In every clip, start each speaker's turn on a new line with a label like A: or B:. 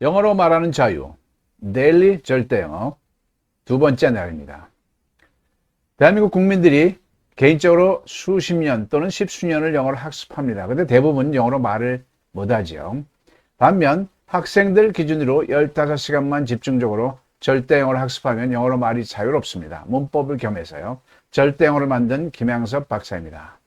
A: 영어로 말하는 자유, 데일리 절대영어 두 번째 날입니다. 대한민국 국민들이 개인적으로 수십 년 또는 십수년을 영어를 학습합니다. 근데 대부분 영어로 말을 못하죠. 반면 학생들 기준으로 15시간만 집중적으로 절대영어를 학습하면 영어로 말이 자유롭습니다. 문법을 겸해서요. 절대영어를 만든 김양섭 박사입니다.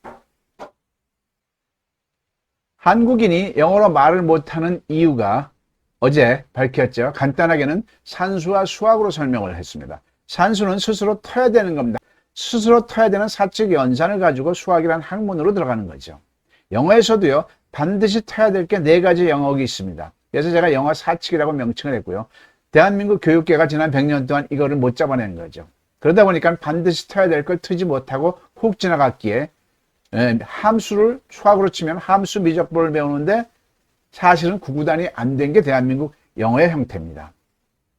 A: 한국인이 영어로 말을 못하는 이유가 어제 밝혔죠. 간단하게는 산수와 수학으로 설명을 했습니다. 산수는 스스로 터야 되는 겁니다. 스스로 터야 되는 사칙 연산을 가지고 수학이란 학문으로 들어가는 거죠. 영어에서도요, 반드시 터야 될 게 4가지 영역이 있습니다. 그래서 제가 영어 사칙이라고 명칭을 했고요. 대한민국 교육계가 지난 100년 동안 이거를 못 잡아낸 거죠. 그러다 보니까 반드시 터야 될 걸 트지 못하고 훅 지나갔기에 함수를 수학으로 치면 함수 미적분을 배우는데 사실은 구구단이 안 된 게 대한민국 영어의 형태입니다.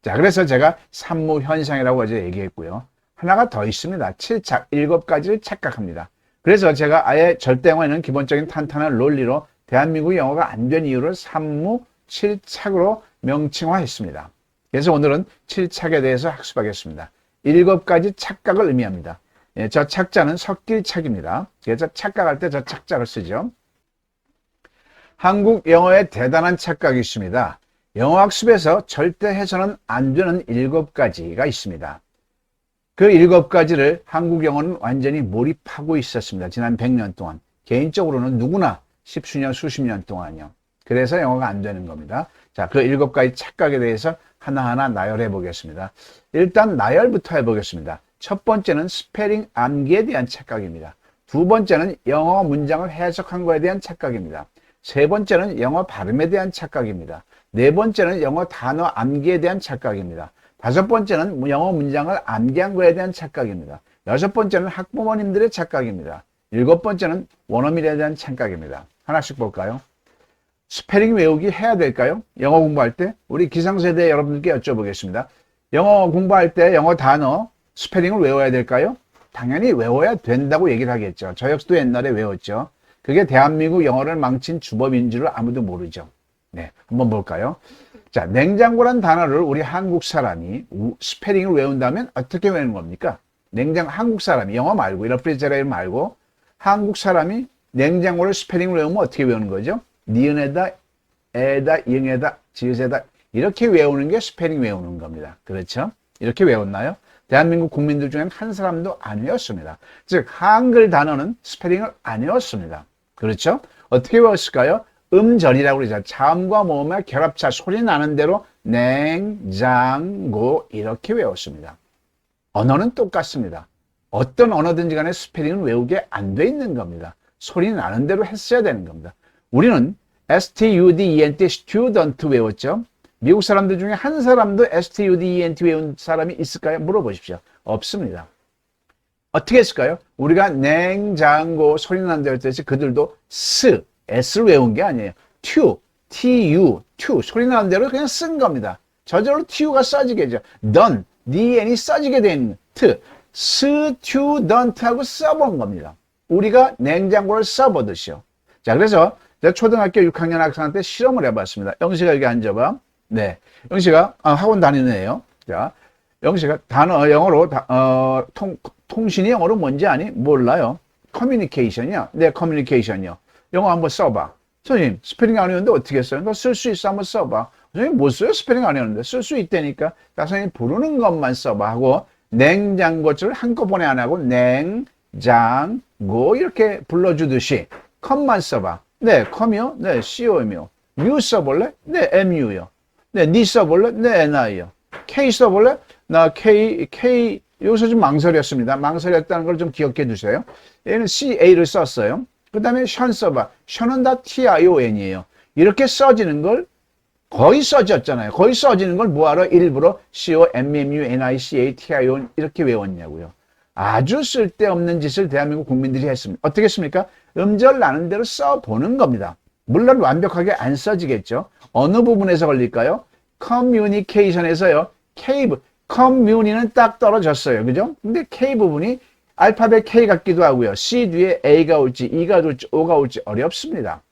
A: 자, 그래서 제가 산무현상이라고 어제 얘기했고요. 하나가 더 있습니다. 7착, 7가지를 착각합니다. 그래서 제가 아예 절대영어에는 기본적인 탄탄한 논리로 대한민국 영어가 안 된 이유를 산무 7착으로 명칭화했습니다. 그래서 오늘은 7착에 대해서 학습하겠습니다. 7가지 착각을 의미합니다. 저 착자는 섞일착입니다. 그래서 착각할 때 저 착자를 쓰죠. 한국 영어에 대단한 착각이 있습니다. 영어 학습에서 절대 해서는 안 되는 7가지가 있습니다. 그 7가지를 한국 영어는 완전히 몰입하고 있었습니다. 지난 100년 동안. 개인적으로는 누구나 십수년, 수십 년 동안요. 그래서 영어가 안 되는 겁니다. 자, 그 7가지 착각에 대해서 하나하나 나열해 보겠습니다. 일단 나열부터 해보겠습니다. 첫 번째는 스페링 암기에 대한 착각입니다. 두 번째는 영어 문장을 해석한 거에 대한 착각입니다. 세 번째는 영어 발음에 대한 착각입니다. 네 번째는 영어 단어 암기에 대한 착각입니다. 다섯 번째는 영어 문장을 암기한 거에 대한 착각입니다. 여섯 번째는 학부모님들의 착각입니다. 일곱 번째는 원어민에 대한 착각입니다. 하나씩 볼까요? 스페링 외우기 해야 될까요? 영어 공부할 때 우리 기성세대 여러분들께 여쭤보겠습니다. 영어 공부할 때 영어 단어 스페링을 외워야 될까요? 당연히 외워야 된다고 얘기를 하겠죠. 저 역시도 옛날에 외웠죠. 그게 대한민국 영어를 망친 주범인 줄 아무도 모르죠. 네, 한번 볼까요? 자, 냉장고란 단어를 우리 한국 사람이 스페링을 외운다면 어떻게 외우는 겁니까? 한국 사람이 영어 말고 레프리제레이터 말고 한국 사람이 냉장고를 스페링을 외우면 어떻게 외우는 거죠? 니은에다 에다 이응에다 지읒에다 이렇게 외우는 게 스페링 외우는 겁니다. 그렇죠? 이렇게 외웠나요? 대한민국 국민들 중엔 한 사람도 안 외웠습니다. 즉 한글 단어는 스페링을 안 외웠습니다. 그렇죠? 어떻게 외웠을까요? 음절이라고 그러죠. 자음과 모음의 결합차 소리 나는 대로 냉장고 이렇게 외웠습니다. 언어는 똑같습니다. 어떤 언어든지 간에 스페링은 외우게 안 돼 있는 겁니다. 소리 나는 대로 했어야 되는 겁니다. 우리는 student, student 외웠죠. 미국 사람들 중에 한 사람도 student 외운 사람이 있을까요? 물어보십시오. 없습니다. 어떻게 했을까요? 우리가 냉장고 소리 나는 대로 했듯이 그들도 S를 외운 게 아니에요. tu 소리 나는 대로 그냥 쓴 겁니다. 저절로 tu가 써지게 되죠. done, dn이 써지게 된 student하고 써본 겁니다. 우리가 냉장고를 써보듯이요. 자, 그래서 제가 초등학교 6학년 학생한테 실험을 해봤습니다. 영식아 여기 앉아봐. 네, 영식아 학원 다니는 애요. 자, 영식아 단어 영어로 통신이 영어로 뭔지 아니? 몰라요. 커뮤니케이션이요. 네, 커뮤니케이션이요. 영어 한번 써봐. 선생님, 스페링 안 외우는데 어떻게 써요? 너 쓸 수 있어? 한번 써봐. 선생님, 못 써요? 스페링 안 외우는데. 쓸 수 있다니까. 선생님, 부르는 것만 써봐. 하고, 냉장고를 한꺼번에 안 하고, 냉장고, 이렇게 불러주듯이, 컴만 써봐. 네, 컴이요? 네, COM이요. 뮤 써볼래? 네, MU요. 네, 니 써볼래? 네, NI요. K 써볼래? 나 K, 여기서 좀 망설였습니다. 망설였다는 걸 좀 기억해 두세요. 얘는 CA를 썼어요. 그 다음에 션 써봐. 션은 다 TION이에요. 이렇게 써지는 걸 거의 써졌잖아요. 거의 써지는 걸 뭐하러 일부러 COMMUNICA 이렇게 외웠냐고요. 아주 쓸데없는 짓을 대한민국 국민들이 했습니다. 어떻게 했습니까? 음절 나는 대로 써보는 겁니다. 물론 완벽하게 안 써지겠죠. 어느 부분에서 걸릴까요? 커뮤니케이션에서요. 커뮤니는 딱 떨어졌어요. 그죠? 근데 K 부분이 알파벳 K 같기도 하고요. C 뒤에 A가 올지 E가 올지 O가 올지 어렵습니다.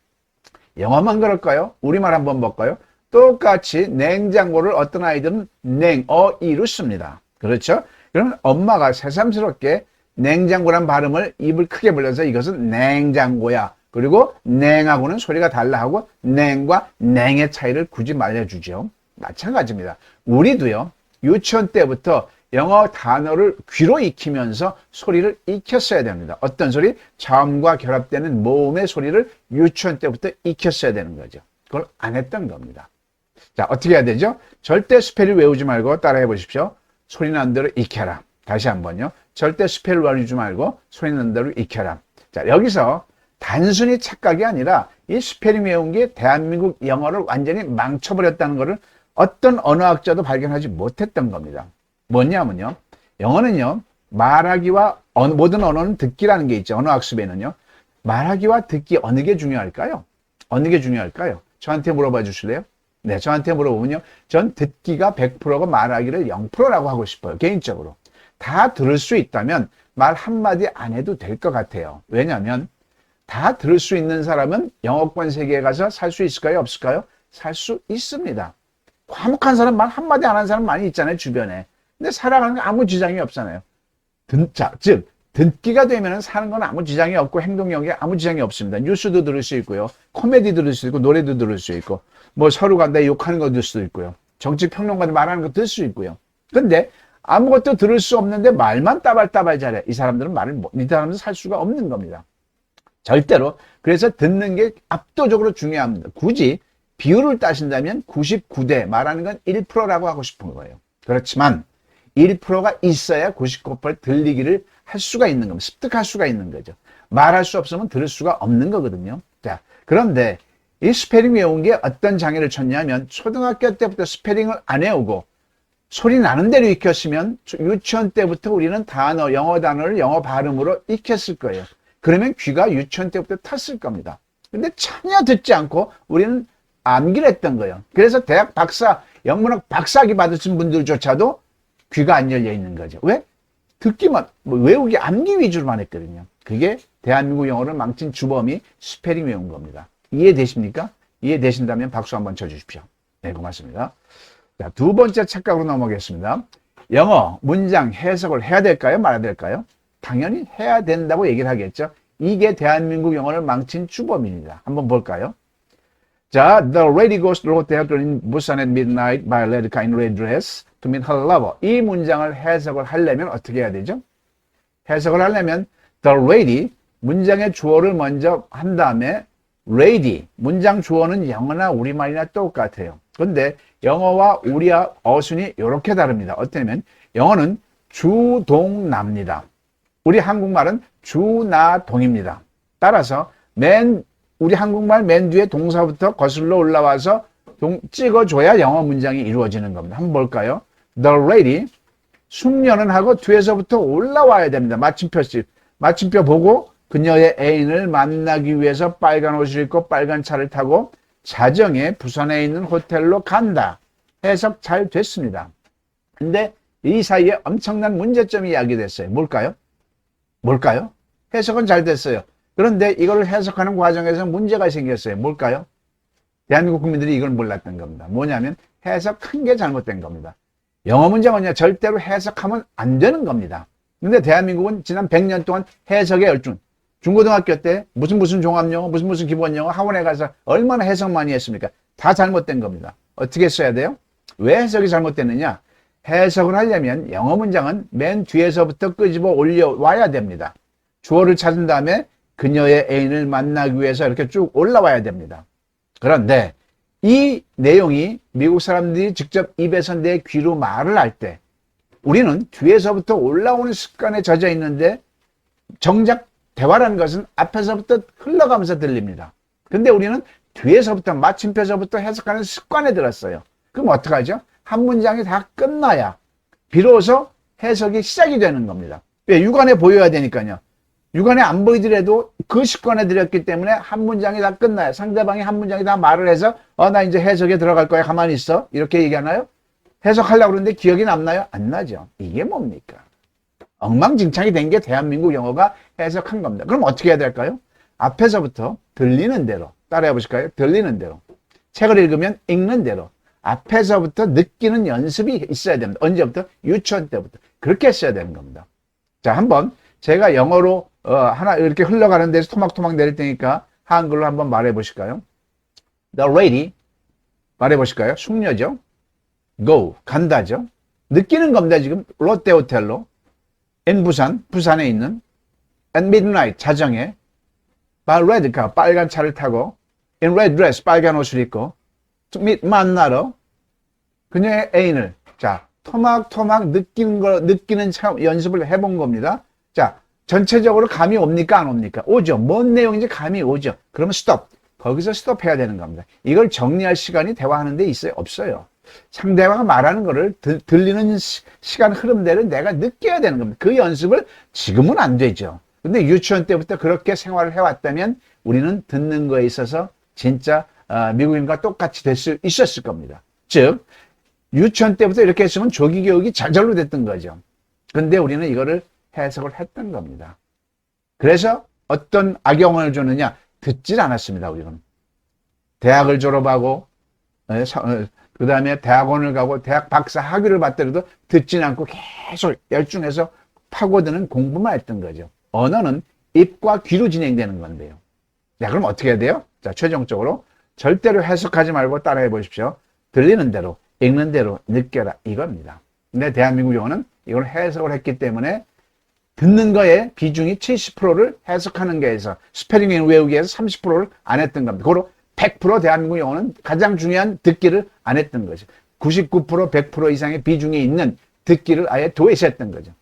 A: 영어만 그럴까요? 우리말 한번 볼까요? 똑같이 냉장고를 어떤 아이들은 냉어이로 씁니다. 그렇죠? 그러면 엄마가 새삼스럽게 냉장고란 발음을 입을 크게 벌려서 이것은 냉장고야. 그리고 냉하고는 소리가 달라 하고 냉과 냉의 차이를 굳이 말해주죠. 마찬가지입니다. 우리도요, 유치원 때부터 영어 단어를 귀로 익히면서 소리를 익혔어야 됩니다. 어떤 소리? 자음과 결합되는 모음의 소리를 유치원 때부터 익혔어야 되는 거죠. 그걸 안 했던 겁니다. 자, 어떻게 해야 되죠? 절대 스펠을 외우지 말고 따라해 보십시오. 소리 나는 대로 익혀라. 다시 한번요. 절대 스펠을 외우지 말고 소리 나는 대로 익혀라. 자, 여기서 단순히 착각이 아니라 이 스페링 외운 게 대한민국 영어를 완전히 망쳐버렸다는 것을 어떤 언어학자도 발견하지 못했던 겁니다. 뭐냐면요. 영어는요. 말하기와 모든 언어는 듣기라는 게 있죠. 언어학습에는요. 말하기와 듣기 어느 게 중요할까요? 어느 게 중요할까요? 저한테 물어봐 주실래요? 네, 저한테 물어보면요. 전 듣기가 100%고 말하기를 0%라고 하고 싶어요. 개인적으로. 다 들을 수 있다면 말 한마디 안 해도 될 것 같아요. 왜냐하면 다 들을 수 있는 사람은 영어권 세계에 가서 살 수 있을까요? 없을까요? 살 수 있습니다. 과묵한 사람, 말 한마디 안 하는 사람 많이 있잖아요, 주변에. 근데 살아가는 거 아무 지장이 없잖아요. 즉, 듣기가 되면 사는 건 아무 지장이 없고 행동력에 아무 지장이 없습니다. 뉴스도 들을 수 있고요. 코미디 들을 수 있고, 노래도 들을 수 있고, 뭐 서로가 내 욕하는 거 들을 수도 있고요. 정치 평론가들 말하는 거 들을 수 있고요. 근데 아무것도 들을 수 없는데 말만 따발따발 잘해. 이 사람들은 이 사람들은 살 수가 없는 겁니다. 절대로. 그래서 듣는 게 압도적으로 중요합니다. 굳이 비율을 따신다면 99대, 말하는 건 1%라고 하고 싶은 거예요. 그렇지만 1%가 있어야 99% 들리기를 할 수가 있는 겁니다. 습득할 수가 있는 거죠. 말할 수 없으면 들을 수가 없는 거거든요. 자, 그런데 이 스페링 외운 게 어떤 장애를 쳤냐면 초등학교 때부터 스페링을 안 외우고 소리 나는 대로 익혔으면 유치원 때부터 우리는 단어, 영어 단어를 영어 발음으로 익혔을 거예요. 그러면 귀가 유치원 때부터 탔을 겁니다. 근데 전혀 듣지 않고 우리는 암기를 했던 거예요. 그래서 대학 박사, 영문학 박사학위 받으신 분들조차도 귀가 안 열려 있는 거죠. 왜? 듣기만, 외우기, 암기 위주로만 했거든요. 그게 대한민국 영어를 망친 주범이 스페링 외운 겁니다. 이해되십니까? 이해되신다면 박수 한번 쳐주십시오. 네, 고맙습니다. 자, 두 번째 착각으로 넘어가겠습니다. 영어 문장 해석을 해야 될까요? 말아야 될까요? 당연히 해야 된다고 얘기를 하겠죠. 이게 대한민국 영어를 망친 주범입니다. 한번 볼까요? 자, the lady goes to the hotel in Busan at midnight by a lady in red dress to meet her lover. 이 문장을 해석을 하려면 어떻게 해야 되죠? 해석을 하려면 the lady, 문장의 주어를 먼저 한 다음에 lady, 문장 주어는 영어나 우리말이나 똑같아요. 그런데 영어와 우리와 어순이 이렇게 다릅니다. 어떠냐면 영어는 주동납니다. 우리 한국말은 주나동입니다. 따라서 우리 한국말 맨 뒤에 동사부터 거슬러 올라와서 찍어줘야 영어 문장이 이루어지는 겁니다. 한번 볼까요? The lady, 숙녀는 하고 뒤에서부터 올라와야 됩니다. 마침표 보고 그녀의 애인을 만나기 위해서 빨간 옷을 입고 빨간 차를 타고 자정에 부산에 있는 호텔로 간다. 해석 잘 됐습니다. 근데 이 사이에 엄청난 문제점이 야기됐어요. 뭘까요? 해석은 잘 됐어요. 그런데 이걸 해석하는 과정에서 문제가 생겼어요. 뭘까요? 대한민국 국민들이 이걸 몰랐던 겁니다. 뭐냐면 해석한 게 잘못된 겁니다. 영어 문장은요, 절대로 해석하면 안 되는 겁니다. 근데 대한민국은 지난 100년 동안 해석에 열중. 중고등학교 때 무슨 종합영어, 무슨 기본영어 학원에 가서 얼마나 해석 많이 했습니까? 다 잘못된 겁니다. 어떻게 써야 돼요? 왜 해석이 잘못됐느냐? 해석을 하려면 영어 문장은 맨 뒤에서부터 끄집어 올려와야 됩니다. 주어를 찾은 다음에 그녀의 애인을 만나기 위해서 이렇게 쭉 올라와야 됩니다. 그런데 이 내용이 미국 사람들이 직접 입에서 내 귀로 말을 할 때 우리는 뒤에서부터 올라오는 습관에 젖어 있는데 정작 대화라는 것은 앞에서부터 흘러가면서 들립니다. 근데 우리는 뒤에서부터 마침표서부터 해석하는 습관에 들었어요. 그럼 어떡하죠? 한 문장이 다 끝나야 비로소 해석이 시작이 되는 겁니다. 왜? 육안에 보여야 되니까요. 육안에 안 보이더라도 그 습관에 들였기 때문에 한 문장이 다 끝나요. 상대방이 한 문장이 다 말을 해서 나 이제 해석에 들어갈 거야. 가만히 있어. 이렇게 얘기하나요? 해석하려고 그러는데 기억이 남나요? 안 나죠. 이게 뭡니까? 엉망진창이 된 게 대한민국 영어가 해석한 겁니다. 그럼 어떻게 해야 될까요? 앞에서부터 들리는 대로 따라해 보실까요? 들리는 대로. 책을 읽으면 읽는 대로 앞에서부터 느끼는 연습이 있어야 됩니다. 언제부터? 유치원 때부터. 그렇게 했어야 되는 겁니다. 자, 한번 제가 영어로 하나 이렇게 흘러가는 데서 토막토막 내릴 테니까 한글로 한번 말해 보실까요? The lady 말해 보실까요? 숙녀죠. Go 간다죠. 느끼는 겁니다. 지금 롯데호텔로 in 부산 부산에 있는 at midnight 자정에 by red car 빨간 차를 타고 in red dress 빨간 옷을 입고 만나러 그녀의 애인을 자 토막토막 느끼는 연습을 해본 겁니다. 자 전체적으로 감이 옵니까 안 옵니까? 오죠. 뭔 내용인지 감이 오죠. 그러면 스톱. 거기서 스톱해야 되는 겁니다. 이걸 정리할 시간이 대화하는 데 있어요? 없어요. 상대방가 말하는 거를 들리는 시간 흐름대로 내가 느껴야 되는 겁니다. 그 연습을 지금은 안 되죠. 근데 유치원 때부터 그렇게 생활을 해왔다면 우리는 듣는 거에 있어서 진짜 미국인과 똑같이 될 수 있었을 겁니다. 즉 유치원 때부터 이렇게 했으면 조기 교육이 저절로 됐던 거죠. 근데 우리는 이거를 해석을 했던 겁니다. 그래서 어떤 악영향을 줬느냐? 듣질 않았습니다. 우리는 대학을 졸업하고 그 다음에 대학원을 가고 대학 박사 학위를 받더라도 듣진 않고 계속 열중해서 파고드는 공부만 했던 거죠. 언어는 입과 귀로 진행되는 건데요. 자, 그럼 어떻게 해야 돼요? 자, 최종적으로 절대로 해석하지 말고 따라해 보십시오. 들리는 대로, 읽는 대로 느껴라 이겁니다. 근데 대한민국 영어는 이걸 해석을 했기 때문에 듣는 거에 비중이 70%를 해석하는 게에서 스페링 앤 외우기에서 30%를 안 했던 겁니다. 그리고 100% 대한민국 영어는 가장 중요한 듣기를 안 했던 거죠. 99%, 100% 이상의 비중이 있는 듣기를 아예 도외시했던 거죠.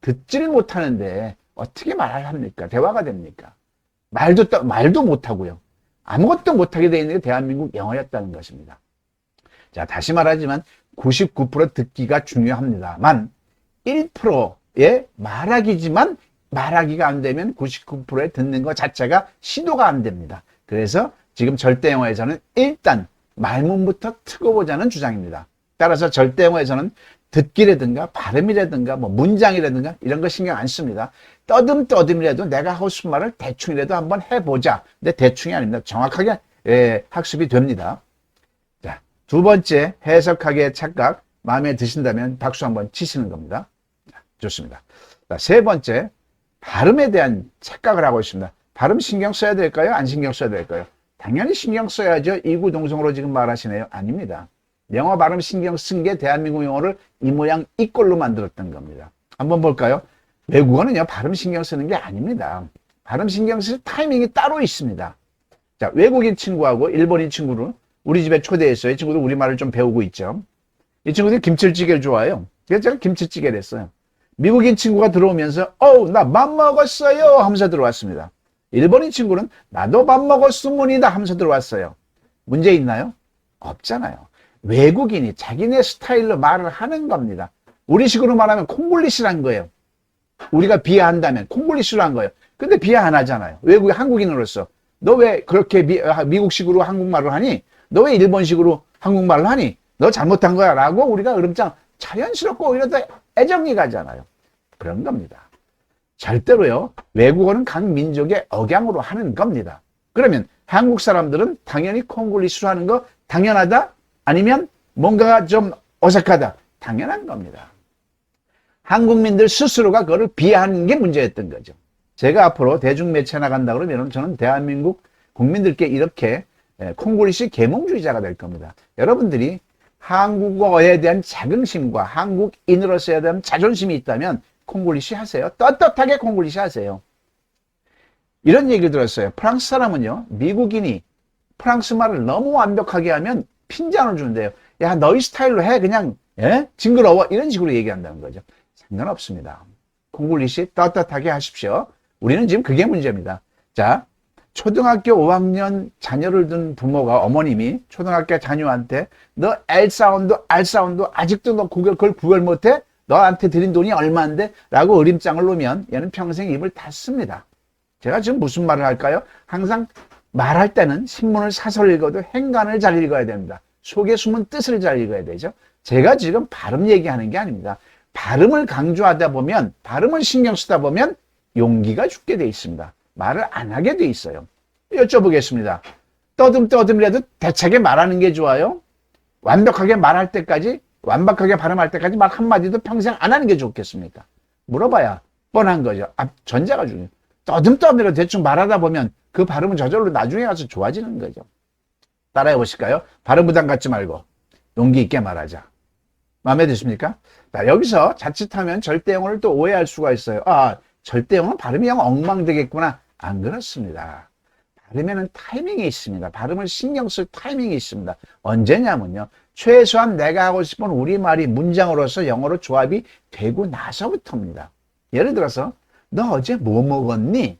A: 듣지를 못하는데 어떻게 말을 합니까? 대화가 됩니까? 말도 못하고요. 아무것도 못하게 되어 있는 게 대한민국 영어였다는 것입니다. 자, 다시 말하지만 99% 듣기가 중요합니다만 1%의 말하기지만 말하기가 안 되면 99%의 듣는 것 자체가 시도가 안 됩니다. 그래서 지금 절대 영어에서는 일단 말문부터 트고 보자는 주장입니다. 따라서 절대 영어에서는 듣기라든가 발음이라든가 뭐 문장이라든가 이런 거 신경 안 씁니다. 떠듬떠듬이라도 내가 하고 싶은 말을 대충이라도 한번 해보자. 근데 대충이 아닙니다. 정확하게 학습이 됩니다. 자, 두 번째 해석하기의 착각 마음에 드신다면 박수 한번 치시는 겁니다. 자, 좋습니다. 자, 세 번째 발음에 대한 착각을 하고 있습니다. 발음 신경 써야 될까요? 안 신경 써야 될까요? 당연히 신경 써야죠. 이구동성으로 지금 말하시네요. 아닙니다. 영어 발음 신경 쓴 게 대한민국 영어를 이 모양 이 꼴로 만들었던 겁니다. 한번 볼까요? 외국어는요 발음 신경 쓰는 게 아닙니다. 발음 신경 쓸 타이밍이 따로 있습니다. 자, 외국인 친구하고 일본인 친구를 우리 집에 초대했어요. 이 친구도 우리말을 좀 배우고 있죠. 이 친구들이 김치찌개를 좋아해요. 그래서 제가 김치찌개를 했어요. 미국인 친구가 들어오면서 나 밥 먹었어요 하면서 들어왔습니다. 일본인 친구는 나도 밥 먹었으문이다 하면서 들어왔어요. 문제 있나요? 없잖아요. 외국인이 자기네 스타일로 말을 하는 겁니다. 우리식으로 말하면 콩글리시란 거예요. 우리가 비하한다면 콩글리시로 한 거예요. 근데 비하 안 하잖아요. 외국인 한국인으로서 너 왜 그렇게 미국식으로 한국말을 하니? 너 왜 일본식으로 한국말을 하니? 너 잘못한 거야 라고 우리가 으름장 자연스럽고 오히려 더 애정이 가잖아요. 그런 겁니다. 절대로요 외국어는 각 민족의 억양으로 하는 겁니다. 그러면 한국 사람들은 당연히 콩글리시로 하는 거 당연하다? 아니면 뭔가가 좀 어색하다? 당연한 겁니다. 한국민들 스스로가 그거를 비하하는 게 문제였던 거죠. 제가 앞으로 대중매체 나간다 그러면 저는 대한민국 국민들께 이렇게 콩글리시 계몽주의자가 될 겁니다. 여러분들이 한국어에 대한 자긍심과 한국인으로서에 대한 자존심이 있다면 콩글리시 하세요. 떳떳하게 콩글리시 하세요. 이런 얘기를 들었어요. 프랑스 사람은요 미국인이 프랑스 말을 너무 완벽하게 하면 핀잔을 주는데요. 야 너희 스타일로 해 그냥 징그러워 이런 식으로 얘기한다는 거죠. 상관없습니다. 콩글리시 떳떳하게 하십시오. 우리는 지금 그게 문제입니다. 자, 초등학교 5학년 자녀를 둔 부모가 어머님이 초등학교 자녀한테 너 L 사운드, R 사운드 아직도 너 그걸 구별 못해? 너한테 드린 돈이 얼마인데? 라고 어림장을 놓으면 얘는 평생 입을 닫습니다. 제가 지금 무슨 말을 할까요? 항상 말할 때는 신문을 사설 읽어도 행간을 잘 읽어야 됩니다. 속에 숨은 뜻을 잘 읽어야 되죠. 제가 지금 발음 얘기하는 게 아닙니다. 발음을 강조하다 보면 발음을 신경 쓰다 보면 용기가 죽게 돼 있습니다. 말을 안 하게 돼 있어요. 여쭤보겠습니다. 떠듬떠듬이라도 대차게 말하는 게 좋아요? 완벽하게 말할 때까지, 완벽하게 발음할 때까지 말 한마디도 평생 안 하는 게 좋겠습니까? 물어봐야 뻔한 거죠. 전제가 중요해요. 떠듬떠듬이라도 대충 말하다 보면 그 발음은 저절로 나중에 가서 좋아지는 거죠. 따라해 보실까요? 발음 부담 갖지 말고 용기 있게 말하자. 마음에 드십니까? 자, 여기서 자칫하면 절대영어를 또 오해할 수가 있어요. 절대영어는 발음이 영 엉망되겠구나. 안 그렇습니다. 발음에는 타이밍이 있습니다. 발음을 신경 쓸 타이밍이 있습니다. 언제냐면요. 최소한 내가 하고 싶은 우리말이 문장으로서 영어로 조합이 되고 나서부터입니다. 예를 들어서 너 어제 뭐 먹었니?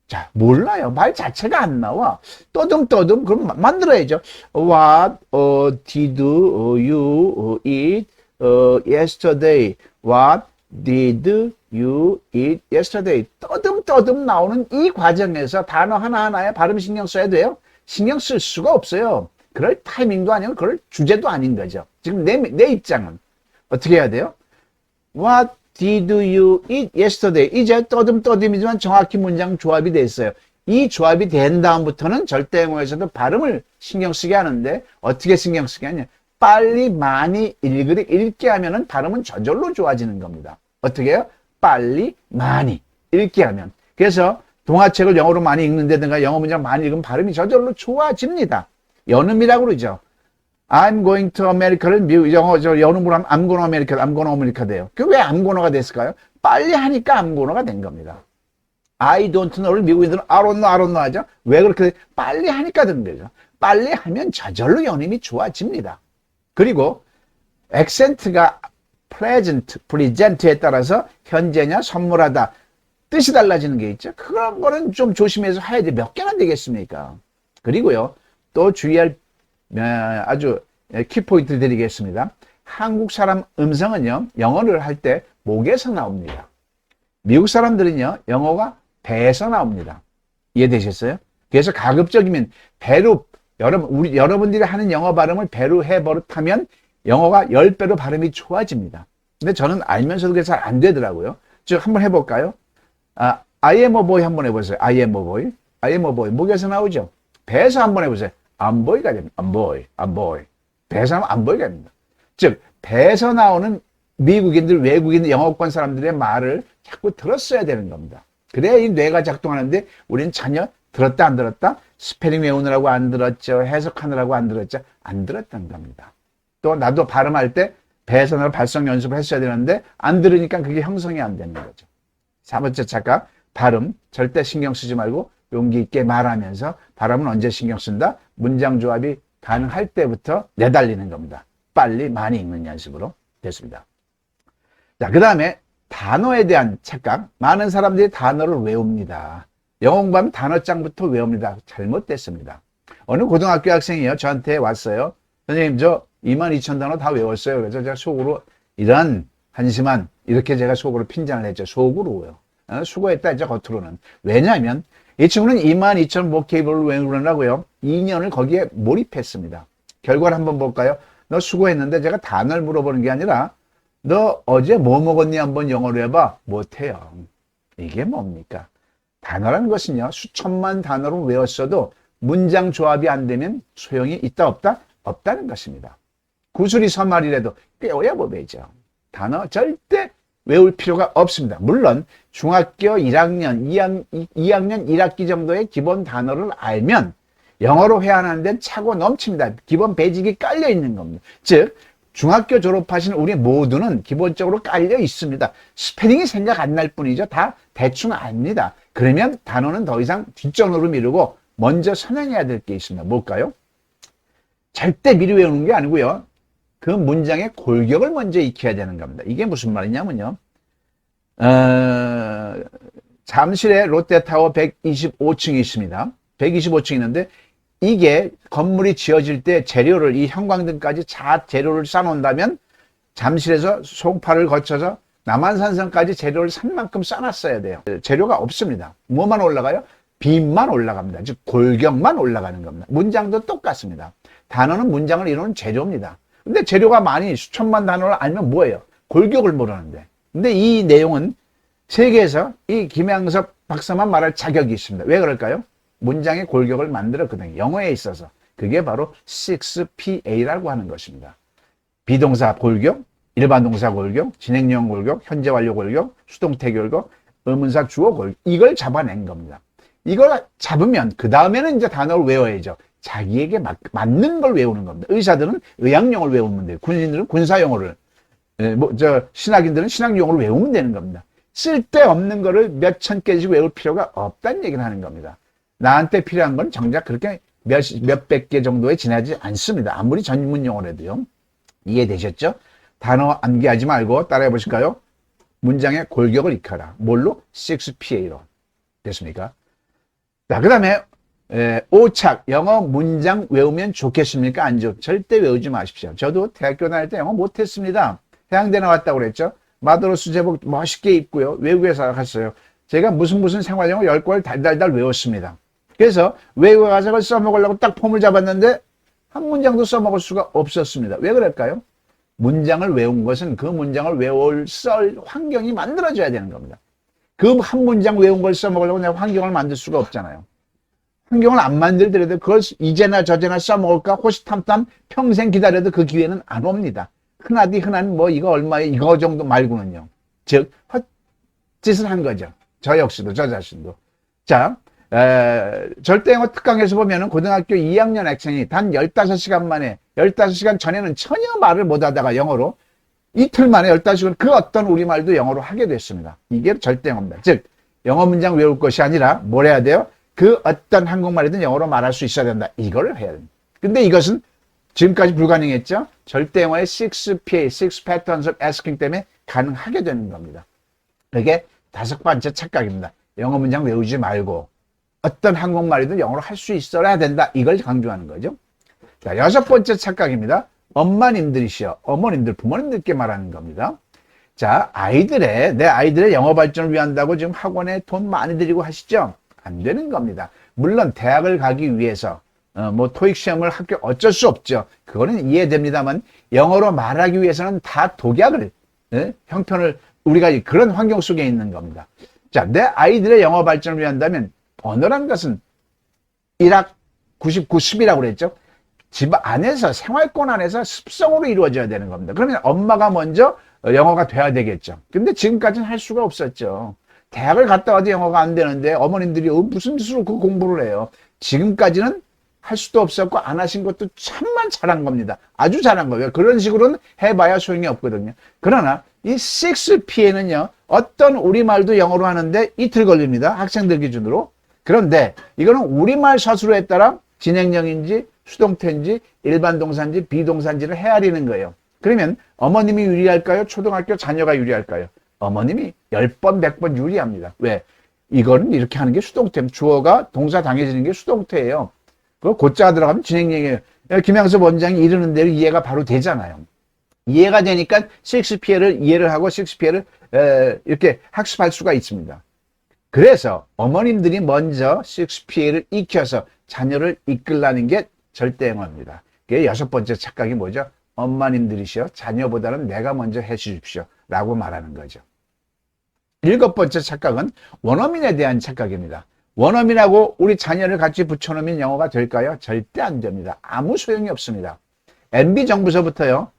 A: 자, 몰라요. 말 자체가 안 나와. 떠듬떠듬 그럼 만들어야죠. What did you eat yesterday? What did you eat yesterday? 떠듬떠듬 나오는 이 과정에서 단어 하나하나에 발음 신경 써야 돼요? 신경 쓸 수가 없어요. 그럴 타이밍도 아니고 그럴 주제도 아닌 거죠. 지금 내 입장은 어떻게 해야 돼요? What did you eat yesterday? 이제 떠듬떠듬이지만 정확히 문장 조합이 됐어요. 이 조합이 된 다음부터는 절대영어에서도 발음을 신경 쓰게 하는데 어떻게 신경 쓰게 하냐? 빨리 많이 읽게 하면은 발음은 저절로 좋아지는 겁니다. 어떻게 해요? 빨리 많이 읽게 하면. 그래서 동화책을 영어로 많이 읽는다든가 영어 문장 많이 읽으면 발음이 저절로 좋아집니다. 연음이라고 그러죠. I'm going to America를 연음으로 하면 I'm going to America 돼요. 그 왜 I'm gonna가 됐을까요? 빨리 하니까 I'm gonna가 된 겁니다. I don't know를 미국인들은 I don't know 하죠. 왜 그렇게 빨리 하니까 된 거죠. 빨리 하면 저절로 연음이 좋아집니다. 그리고 액센트가 present에 따라서 현재냐 선물하다 뜻이 달라지는 게 있죠. 그런 거는 좀 조심해서 해야 돼. 몇 개나 되겠습니까? 그리고요. 또 주의할 아주 키포인트 드리겠습니다. 한국 사람 음성은요. 영어를 할 때 목에서 나옵니다. 미국 사람들은요. 영어가 배에서 나옵니다. 이해되셨어요? 그래서 가급적이면 배로 여러분들이 하는 영어 발음을 배로 해버릇하면 영어가 10배로 발음이 좋아집니다. 근데 저는 알면서도 그게 잘 안 되더라고요. 즉 한번 해볼까요? I am a boy 한번 해보세요. I am a boy. I am a boy. 목에서 나오죠. 배에서 한번 해보세요. I'm boy가 됩니다. I'm boy. I'm boy. 배에서 하면 I'm boy가 됩니다. 즉 배에서 나오는 미국인들, 외국인, 영어권 사람들의 말을 자꾸 들었어야 되는 겁니다. 그래야 이 뇌가 작동하는데 우리는 전혀 들었다 안 들었다? 스페링 외우느라고 안 들었죠. 해석하느라고 안 들었죠. 안 들었던 겁니다. 또 나도 발음할 때 배에서 나올 발성 연습을 했어야 되는데 안 들으니까 그게 형성이 안 되는 거죠. 4번째 착각, 발음 절대 신경 쓰지 말고 용기 있게 말하면서 발음은 언제 신경 쓴다? 문장 조합이 가능할 때부터 내달리는 겁니다. 빨리 많이 읽는 연습으로 됐습니다. 자, 그 다음에 단어에 대한 착각. 많은 사람들이 단어를 외웁니다. 영어 공부하면 단어장부터 외웁니다. 잘못됐습니다. 어느 고등학교 학생이요. 저한테 왔어요. 선생님, 저 22,000단어 다 외웠어요. 그래서 제가 속으로 이런 한심한, 이렇게 제가 속으로 핀잔을 했죠. 속으로요. 수고했다 했죠. 겉으로는. 왜냐하면 이 친구는 22,000 보케이블을 외우려고요. 2년을 거기에 몰입했습니다. 결과를 한번 볼까요? 너 수고했는데 제가 단어를 물어보는 게 아니라 너 어제 뭐 먹었니 한번 영어로 해봐. 못해요. 이게 뭡니까? 단어라는 것은요. 수천만 단어를 외웠어도 문장 조합이 안 되면 소용이 있다 없다? 없다는 것입니다. 구슬이 서말이라도 꿰어야 보배죠. 단어 절대 외울 필요가 없습니다. 물론 중학교 1학년, 2학년 1학기 정도의 기본 단어를 알면 영어로 회화하는 데는 차고 넘칩니다. 기본 베이직이 깔려 있는 겁니다. 즉 중학교 졸업하신 우리 모두는 기본적으로 깔려 있습니다. 스페링이 생각 안 날 뿐이죠. 다 대충 압니다. 그러면 단어는 더 이상 뒷전으로 미루고 먼저 선행해야 될 게 있습니다. 뭘까요? 절대 미리 외우는 게 아니고요. 그 문장의 골격을 먼저 익혀야 되는 겁니다. 이게 무슨 말이냐면요. 잠실에 롯데타워 125층이 있습니다. 125층이 있는데 이게 건물이 지어질 때 재료를 이 형광등까지 재료를 쌓아놓는다면 잠실에서 송파를 거쳐서 남한산성까지 재료를 산 만큼 쌓아놨어야 돼요. 재료가 없습니다. 뭐만 올라가요? 빔만 올라갑니다. 즉 골격만 올라가는 겁니다. 문장도 똑같습니다. 단어는 문장을 이루는 재료입니다. 근데 재료가 많이 수천만 단어를 알면 뭐예요? 골격을 모르는데. 근데 이 내용은 세계에서 이 김양섭 박사만 말할 자격이 있습니다. 왜 그럴까요? 문장의 골격을 만들었거든요. 영어에 있어서. 그게 바로 6PA라고 하는 것입니다. 비동사 골격, 일반 동사 골격, 진행형 골격, 현재 완료 골격, 수동태 골격, 의문사 주어 골격. 이걸 잡아낸 겁니다. 이걸 잡으면 그 다음에는 이제 단어를 외워야죠. 자기에게 맞는 걸 외우는 겁니다. 의사들은 의학용어를 외우면 돼요. 군인들은 군사용어를, 신학인들은 신학용어를 외우면 되는 겁니다. 쓸데없는 거를 몇천 개씩 외울 필요가 없다는 얘기를 하는 겁니다. 나한테 필요한 건 정작 그렇게 몇백 개 정도에 지나지 않습니다. 아무리 전문 용어라도요. 이해되셨죠? 단어 암기하지 말고 따라해 보실까요? 문장의 골격을 익혀라. 뭘로? 6PA로. 됐습니까? 자, 그 다음에 5착. 영어 문장 외우면 좋겠습니까? 안 좋? 절대 외우지 마십시오. 저도 대학교 다닐 때 영어 못했습니다. 해양대 나왔다고 그랬죠? 마드로스 제복 멋있게 입고요. 외국에 살았어요. 제가 무슨 생활영어 10권을 달달달 외웠습니다. 그래서 외국어 가서 써먹으려고 딱 폼을 잡았는데 한 문장도 써먹을 수가 없었습니다. 왜 그럴까요? 문장을 외운 것은 그 문장을 썰 환경이 만들어져야 되는 겁니다. 그 한 문장 외운 걸 써먹으려고 내가 환경을 만들 수가 없잖아요. 환경을 안 만들더라도 그걸 이제나 저제나 써먹을까 호시탐탐 평생 기다려도 그 기회는 안 옵니다. 흔하디 흔한 이거 얼마에 이거 정도 말고는요. 즉 헛짓을 한 거죠. 저 역시도 저 자신도. 자, 절대영어 특강에서 보면은 고등학교 2학년 학생이 단 15시간 만에 15시간 전에는 전혀 말을 못하다가 영어로 이틀 만에 15시간 그 어떤 우리말도 영어로 하게 됐습니다. 이게 절대영어입니다. 즉 영어 문장 외울 것이 아니라 뭘 해야 돼요? 그 어떤 한국말이든 영어로 말할 수 있어야 된다. 이거를 해야 됩니다. 근데 이것은 지금까지 불가능했죠. 절대영어의 6PA, 6 Patterns of Asking 때문에 가능하게 되는 겁니다. 이게 5번째 착각입니다. 영어 문장 외우지 말고 어떤 한국말이든 영어로 할 수 있어야 된다. 이걸 강조하는 거죠. 자, 6번째 착각입니다. 엄마님들이시여, 어머님들, 부모님들께 말하는 겁니다. 자, 내 아이들의 영어 발전을 위한다고 지금 학원에 돈 많이 들이고 하시죠? 안 되는 겁니다. 물론 대학을 가기 위해서 토익 시험을 합격 어쩔 수 없죠. 그거는 이해됩니다만 영어로 말하기 위해서는 다 독약을 형편을 우리가 그런 환경 속에 있는 겁니다. 자, 내 아이들의 영어 발전을 위한다면 언어란 것은 1학 99, 10이라고 그랬죠. 집 안에서 생활권 안에서 습성으로 이루어져야 되는 겁니다. 그러면 엄마가 먼저 영어가 돼야 되겠죠. 근데 지금까지는 할 수가 없었죠. 대학을 갔다 와도 영어가 안 되는데 어머님들이 무슨 뜻으로 그 공부를 해요. 지금까지는 할 수도 없었고 안 하신 것도 참만 잘한 겁니다. 아주 잘한 거예요. 그런 식으로는 해봐야 소용이 없거든요. 그러나 이 6P에는요. 어떤 우리말도 영어로 하는데 이틀 걸립니다. 학생들 기준으로. 그런데 이거는 우리말 서술에 따라 진행형인지 수동태인지 일반 동사인지 비동사인지를 헤아리는 거예요. 그러면 어머님이 유리할까요? 초등학교 자녀가 유리할까요? 어머님이 10번, 100번 유리합니다. 왜? 이거는 이렇게 하는 게 수동태. 주어가 동사 당해지는 게 수동태예요. 그 고자가 들어가면 진행형이에요. 김양섭 원장이 이르는 대로 이해가 바로 되잖아요. 이해가 되니까 6PA를 이해를 하고 6PA를 이렇게 학습할 수가 있습니다. 그래서 어머님들이 먼저 6PA를 익혀서 자녀를 이끌라는 게 절대영어입니다. 그게 6번째 착각이 뭐죠? 엄마님들이시여 자녀보다는 내가 먼저 해주십시오 라고 말하는 거죠. 7번째 착각은 원어민에 대한 착각입니다. 원어민하고 우리 자녀를 같이 붙여놓으면 영어가 될까요? 절대 안 됩니다. 아무 소용이 없습니다. MB 정부서부터요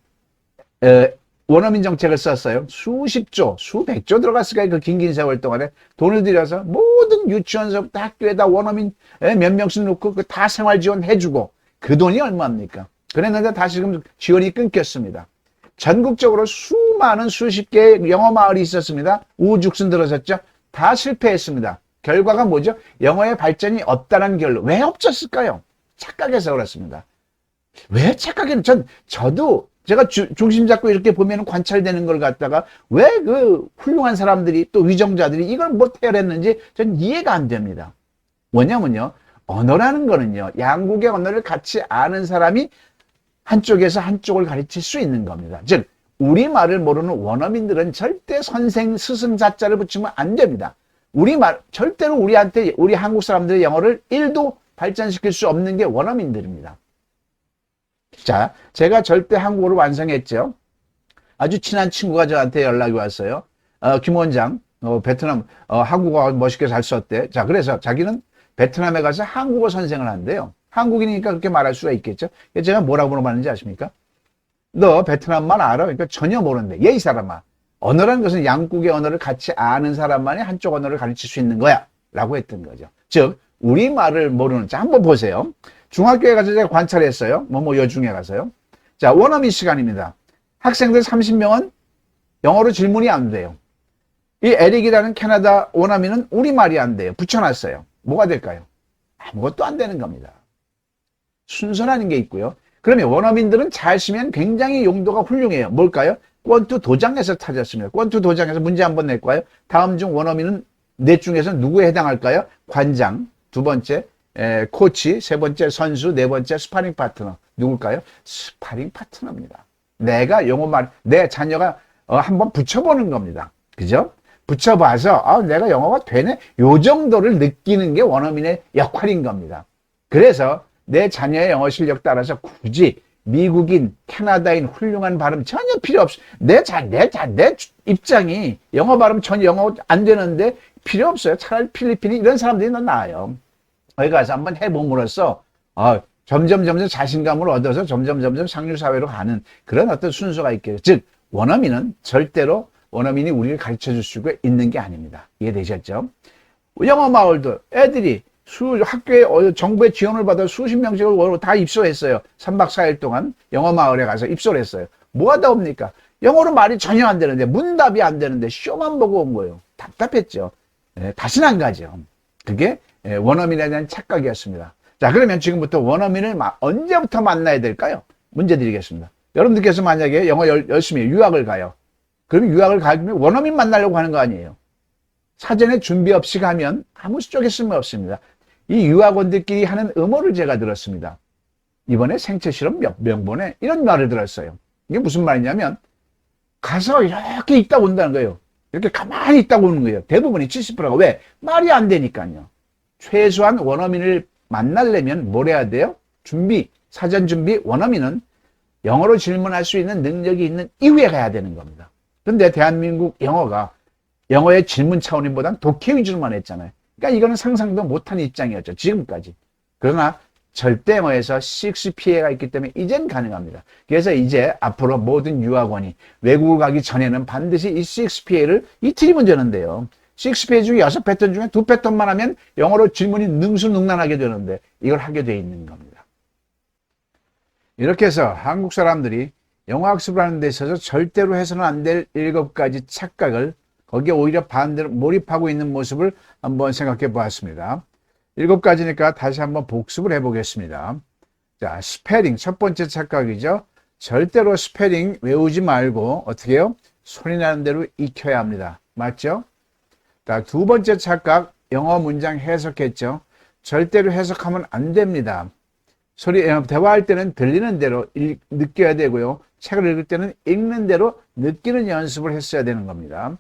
A: 원어민 정책을 썼어요. 수십조, 수백조 들어갔을 거예요. 그 긴 세월 동안에 돈을 들여서 모든 유치원서부터 학교에다 원어민 몇 명씩 놓고 그 다 생활 지원 해주고 그 돈이 얼마입니까? 그랬는데 다 지금 지원이 끊겼습니다. 전국적으로 수많은 수십 개의 영어 마을이 있었습니다. 우후죽순 들어섰죠. 다 실패했습니다. 결과가 뭐죠? 영어의 발전이 없다는 결론. 왜 없었을까요? 착각해서 그렇습니다. 왜 착각해는 저도 제가 중심 잡고 이렇게 보면 관찰되는 걸 갖다가 왜 그 훌륭한 사람들이 또 위정자들이 이걸 못 해냈는지 전 이해가 안 됩니다. 뭐냐면요. 언어라는 거는요. 양국의 언어를 같이 아는 사람이 한쪽에서 한쪽을 가르칠 수 있는 겁니다. 즉 우리말을 모르는 원어민들은 절대 선생, 스승 자자를 붙이면 안 됩니다. 우리말 절대로 우리 한국 사람들의 영어를 1도 발전시킬 수 없는 게 원어민들입니다. 자, 제가 절대 한국어를 완성했죠. 아주 친한 친구가 저한테 연락이 왔어요. 김 원장, 베트남 한국어 멋있게 잘 썼대. 자, 그래서 자기는 베트남에 가서 한국어 선생을 한대요. 한국인이니까 그렇게 말할 수가 있겠죠. 제가 뭐라고 물어봤는지 아십니까? 너 베트남말 알아? 그러니까 전혀 모르는데. 이 사람아. 언어라는 것은 양국의 언어를 같이 아는 사람만이 한쪽 언어를 가르칠 수 있는 거야. 라고 했던 거죠. 즉, 우리말을 모르는, 자, 한번 보세요. 중학교에 가서 제가 관찰했어요. 여중에 가서요. 자, 원어민 시간입니다. 학생들 30명은 영어로 질문이 안 돼요. 이 에릭이라는 캐나다 원어민은 우리말이 안 돼요. 붙여놨어요. 뭐가 될까요? 아무것도 안 되는 겁니다. 순서라는 게 있고요. 그러면 원어민들은 잘 쓰면 굉장히 용도가 훌륭해요. 뭘까요? 권투 도장에서 타졌습니다. 권투 도장에서 문제 한번 낼까요? 다음 중 원어민은 넷 중에서 누구에 해당할까요? 관장, 두 번째 코치, 세 번째 선수, 네 번째 스파링 파트너. 누굴까요? 스파링 파트너입니다. 내가 내 자녀가 한번 붙여보는 겁니다. 그죠? 붙여봐서 내가 영어가 되네? 요 정도를 느끼는 게 원어민의 역할인 겁니다. 그래서 내 자녀의 영어 실력 따라서 굳이 미국인, 캐나다인 훌륭한 발음 전혀 필요 없어. 내 입장이 영어 발음 전혀 영어 안 되는데 필요 없어요. 차라리 필리핀이 이런 사람들이 더 나아요. 거기 가서 한번 해봄으로써 점점 자신감을 얻어서 점점 상류 사회로 가는 그런 어떤 순서가 있겠죠. 즉 원어민은 절대로 원어민이 우리를 가르쳐 줄 수가 있는 게 아닙니다. 이해되셨죠? 영어 마을도 애들이 학교에 정부의 지원을 받아 수십 명씩을 다 입소했어요. 3박 4일 동안 영어 마을에 가서 입소를 했어요. 뭐 하다 옵니까? 영어로 말이 전혀 안 되는데 문답이 안 되는데 쇼만 보고 온 거예요. 답답했죠. 다시는 안 가죠. 그게 원어민에 대한 착각이었습니다. 자, 그러면 지금부터 원어민을 언제부터 만나야 될까요? 문제 드리겠습니다. 여러분들께서 만약에 영어 열심히 유학을 가요. 그럼 유학을 가면 원어민 만나려고 하는 거 아니에요. 사전에 준비 없이 가면 아무 쪽에 쓸모 없습니다. 이 유학원들끼리 하는 음모를 제가 들었습니다. 이번에 생체 실험 몇 명분에 이런 말을 들었어요. 이게 무슨 말이냐면 가서 이렇게 있다 온다는 거예요. 이렇게 가만히 있다고 오는 거예요. 대부분이 70%가 왜? 말이 안 되니까요. 최소한 원어민을 만나려면 뭘 해야 돼요? 사전 준비. 원어민은 영어로 질문할 수 있는 능력이 있는 이후에 가야 되는 겁니다. 그런데 대한민국 영어의 질문 차원보다는 독해 위주로만 했잖아요. 그러니까 이거는 상상도 못한 입장이었죠. 지금까지. 그러나 절대 영어에서 6PA가 있기 때문에 이젠 가능합니다. 그래서 이제 앞으로 모든 유학원이 외국을 가기 전에는 반드시 이 6PA를 이틀이면 되는데요. 6PA 중에 6패턴 중에 2패턴만 하면 영어로 질문이 능수능란하게 되는데 이걸 하게 돼 있는 겁니다. 이렇게 해서 한국 사람들이 영어 학습을 하는 데 있어서 절대로 해서는 안 될 7가지 착각을 거기에 오히려 반대로 몰입하고 있는 모습을 한번 생각해 보았습니다. 7가지니까 다시 한번 복습을 해보겠습니다. 자, 스페링 첫 번째 착각이죠. 절대로 스페링 외우지 말고 어떻게 해요? 소리 나는 대로 익혀야 합니다. 맞죠? 자, 두 번째 착각, 영어 문장 해석했죠. 절대로 해석하면 안 됩니다. 대화할 때는 들리는 대로 느껴야 되고요. 책을 읽을 때는 읽는 대로 느끼는 연습을 했어야 되는 겁니다.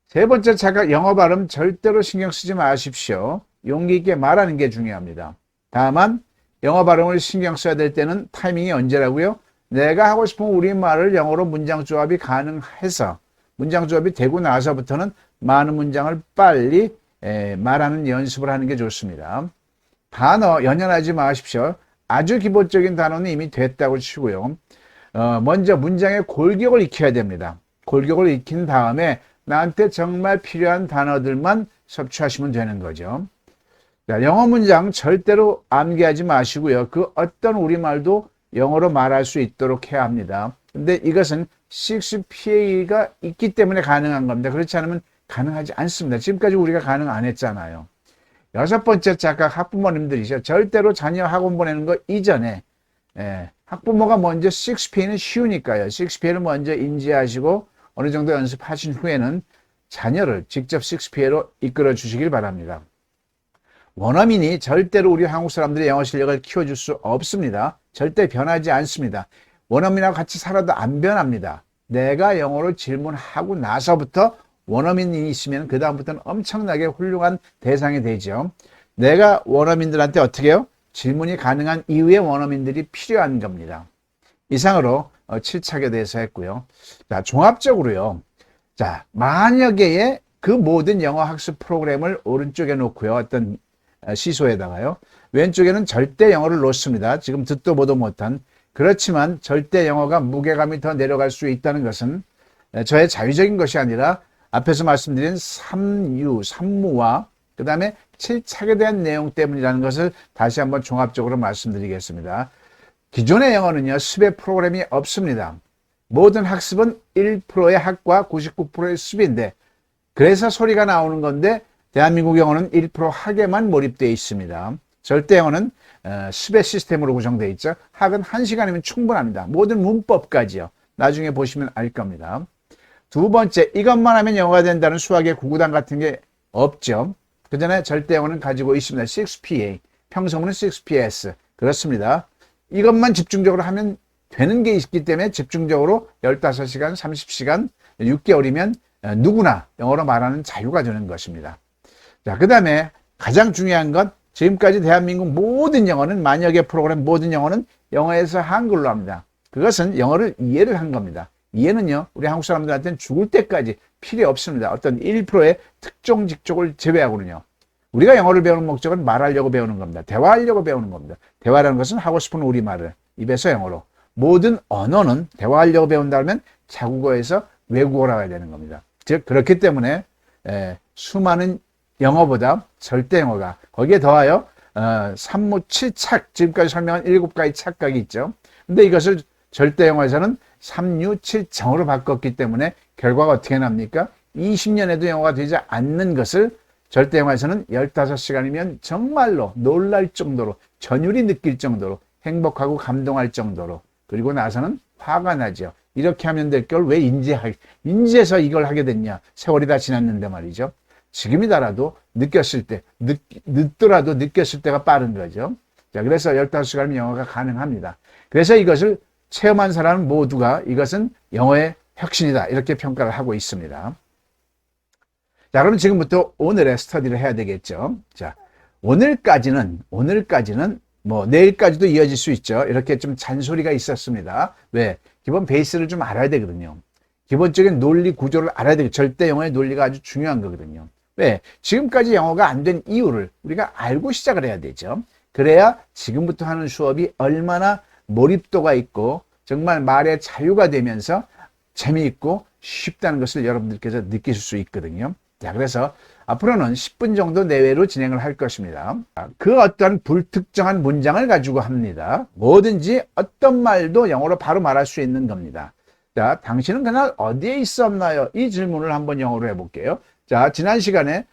A: 세 번째 착각, 영어 발음 절대로 신경 쓰지 마십시오. 용기 있게 말하는 게 중요합니다. 다만 영어 발음을 신경 써야 될 때는 타이밍이 언제라고요? 내가 하고 싶은 우리말을 영어로 문장 조합이 가능해서 문장 조합이 되고 나서부터는 많은 문장을 빨리 말하는 연습을 하는 게 좋습니다. 단어 연연하지 마십시오. 아주 기본적인 단어는 이미 됐다고 치고요. 먼저 문장의 골격을 익혀야 됩니다. 골격을 익힌 다음에 나한테 정말 필요한 단어들만 섭취하시면 되는 거죠. 자, 영어 문장 절대로 암기하지 마시고요. 그 어떤 우리말도 영어로 말할 수 있도록 해야 합니다. 근데 이것은 6PA가 있기 때문에 가능한 겁니다. 그렇지 않으면 가능하지 않습니다. 지금까지 우리가 가능 안 했잖아요. 6번째 착각, 학부모님들이죠. 절대로 자녀 학원 보내는 거 이전에 학부모가 먼저 6PA는 쉬우니까요. 6PA를 먼저 인지하시고 어느 정도 연습하신 후에는 자녀를 직접 6PA로 이끌어 주시길 바랍니다. 원어민이 절대로 우리 한국 사람들의 영어 실력을 키워줄 수 없습니다. 절대 변하지 않습니다. 원어민하고 같이 살아도 안 변합니다. 내가 영어로 질문하고 나서부터 원어민이 있으면 그 다음부터는 엄청나게 훌륭한 대상이 되죠. 내가 원어민들한테 어떻게 해요? 질문이 가능한 이후에 원어민들이 필요한 겁니다. 이상으로 7착에 대해서 했고요. 자, 종합적으로요. 자, 만여 개의 그 모든 영어 학습 프로그램을 오른쪽에 놓고요. 어떤 시소에다가요. 왼쪽에는 절대 영어를 놓습니다. 지금 듣도 보도 못한. 그렇지만 절대 영어가 무게감이 더 내려갈 수 있다는 것은 저의 자유적인 것이 아니라 앞에서 말씀드린 삼무와 그 다음에 7착에 대한 내용 때문이라는 것을 다시 한번 종합적으로 말씀드리겠습니다. 기존의 영어는요, 수배 프로그램이 없습니다. 모든 학습은 1%의 학과 99%의 수비인데, 그래서 소리가 나오는 건데, 대한민국 영어는 1% 학에만 몰입되어 있습니다. 절대 영어는 수배 시스템으로 구성되어 있죠. 학은 1시간이면 충분합니다. 모든 문법까지요. 나중에 보시면 알 겁니다. 두 번째, 이것만 하면 영어가 된다는 수학의 구구단 같은 게 없죠. 그 전에 절대 영어는 가지고 있습니다. 6PA, 평소문은 6PS. 그렇습니다. 이것만 집중적으로 하면 되는 게 있기 때문에 집중적으로 15시간, 30시간, 6개월이면 누구나 영어로 말하는 자유가 되는 것입니다. 자, 그 다음에 가장 중요한 건 지금까지 대한민국 모든 영어는, 만여 개 프로그램 모든 영어는 영어에서 한글로 합니다. 그것은 영어를 이해를 한 겁니다. 이해는요, 우리 한국 사람들한테는 죽을 때까지 필요 없습니다. 어떤 1%의 특정 직종을 제외하고는요. 우리가 영어를 배우는 목적은 말하려고 배우는 겁니다. 대화하려고 배우는 겁니다. 대화라는 것은 하고 싶은 우리말을 입에서 영어로. 모든 언어는 대화하려고 배운다면 자국어에서 외국어로 해야 되는 겁니다. 즉 그렇기 때문에 수많은 영어보다 절대 영어가, 거기에 더하여 삼무 7착, 지금까지 설명한 7가지 착각이 있죠. 근데 이것을 절대 영어에서는 3유 7정으로 바꿨기 때문에 결과가 어떻게 납니까? 20년에도 영어가 되지 않는 것을 절대 영어에서는 15시간이면 정말로 놀랄 정도로, 전율이 느낄 정도로, 행복하고 감동할 정도로, 그리고 나서는 화가 나죠. 이렇게 하면 될 걸 왜 인지해서 이걸 하게 됐냐. 세월이 다 지났는데 말이죠. 지금이더라도 느꼈을 때, 늦더라도 느꼈을 때가 빠른 거죠. 자, 그래서 15시간이면 영어가 가능합니다. 그래서 이것을 체험한 사람 모두가 이것은 영어의 혁신이다, 이렇게 평가를 하고 있습니다. 자, 그럼 지금부터 오늘의 스터디를 해야 되겠죠. 자, 오늘까지는 뭐 내일까지도 이어질 수 있죠. 이렇게 좀 잔소리가 있었습니다. 왜? 기본 베이스를 좀 알아야 되거든요. 기본적인 논리 구조를 알아야 되고, 절대 영어의 논리가 아주 중요한 거거든요. 왜? 지금까지 영어가 안 된 이유를 우리가 알고 시작을 해야 되죠. 그래야 지금부터 하는 수업이 얼마나 몰입도가 있고 정말 말의 자유가 되면서 재미있고 쉽다는 것을 여러분들께서 느끼실 수 있거든요. 자, 그래서 앞으로는 10분 정도 내외로 진행을 할 것입니다. 그 어떤 불특정한 문장을 가지고 합니다. 뭐든지 어떤 말도 영어로 바로 말할 수 있는 겁니다. 자, 당신은 그날 어디에 있었나요? 이 질문을 한번 영어로 해볼게요. 자, 지난 시간에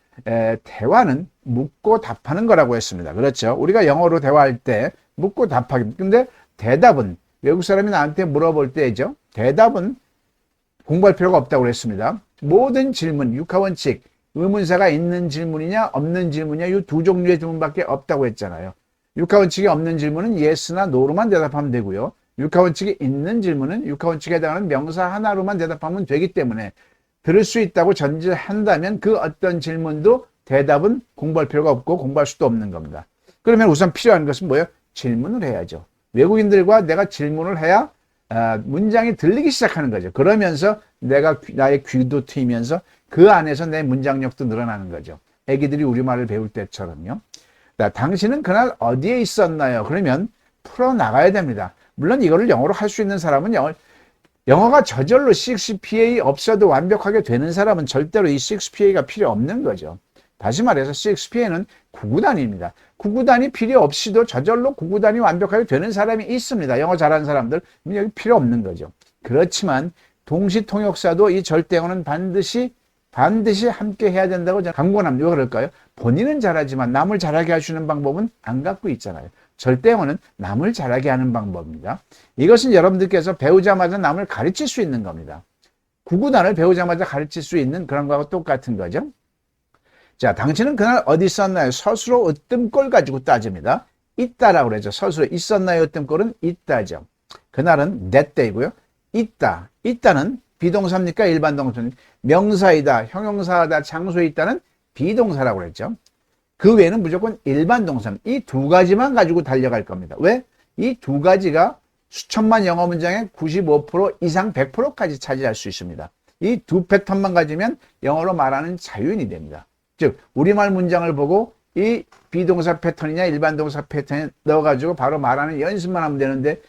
A: 대화는 묻고 답하는 거라고 했습니다. 그렇죠? 우리가 영어로 대화할 때 묻고 답하기. 근데 대답은 외국 사람이 나한테 물어볼 때죠. 대답은 공부할 필요가 없다고 그랬습니다. 모든 질문, 육하원칙, 의문사가 있는 질문이냐 없는 질문이냐, 이 두 종류의 질문밖에 없다고 했잖아요. 육하원칙이 없는 질문은 yes나 no로만 대답하면 되고요. 육하원칙이 있는 질문은 육하원칙에 해당하는 명사 하나로만 대답하면 되기 때문에 들을 수 있다고 전제한다면 그 어떤 질문도 대답은 공부할 필요가 없고 공부할 수도 없는 겁니다. 그러면 우선 필요한 것은 뭐예요? 질문을 해야죠. 외국인들과 내가 질문을 해야 문장이 들리기 시작하는 거죠. 그러면서 나의 귀도 트이면서 그 안에서 내 문장력도 늘어나는 거죠. 애기들이 우리말을 배울 때처럼요. 당신은 그날 어디에 있었나요? 그러면 풀어나가야 됩니다. 물론 이거를 영어로 할 수 있는 사람은 영어가 저절로 6PA 없어도 완벽하게 되는 사람은 절대로 이 6PA가 필요 없는 거죠. 다시 말해서 6PA는 구구단입니다. 구구단이 필요 없이도 저절로 구구단이 완벽하게 되는 사람이 있습니다. 영어 잘하는 사람들, 여기 필요 없는 거죠. 그렇지만 동시통역사도 이 절대어는 반드시 함께 해야 된다고 저는 강권합니다. 왜 그럴까요? 본인은 잘하지만 남을 잘하게 할 수 있는 방법은 안 갖고 있잖아요. 절대어는 남을 잘하게 하는 방법입니다. 이것은 여러분들께서 배우자마자 남을 가르칠 수 있는 겁니다. 구구단을 배우자마자 가르칠 수 있는 그런 거하고 똑같은 거죠. 자, 당신은 그날 어디 있었나요? 서술어 으뜸꼴 가지고 따집니다. 있다라고 그러죠. 서술어 있었나요? 으뜸꼴은 있다죠. 그날은 that day고요. 있다는 비동사입니까? 일반 동사입니까? 명사이다, 형용사다, 장소에 있다는 비동사라고 그랬죠. 그 외에는 무조건 일반 동사. 이 두 가지만 가지고 달려갈 겁니다. 왜? 이 두 가지가 수천만 영어 문장의 95% 이상 100%까지 차지할 수 있습니다. 이 두 패턴만 가지면 영어로 말하는 자유인이 됩니다. 즉 우리말 문장을 보고 이 비동사 패턴이냐 일반 동사 패턴에 넣어가지고 바로 말하는 연습만 하면 되는데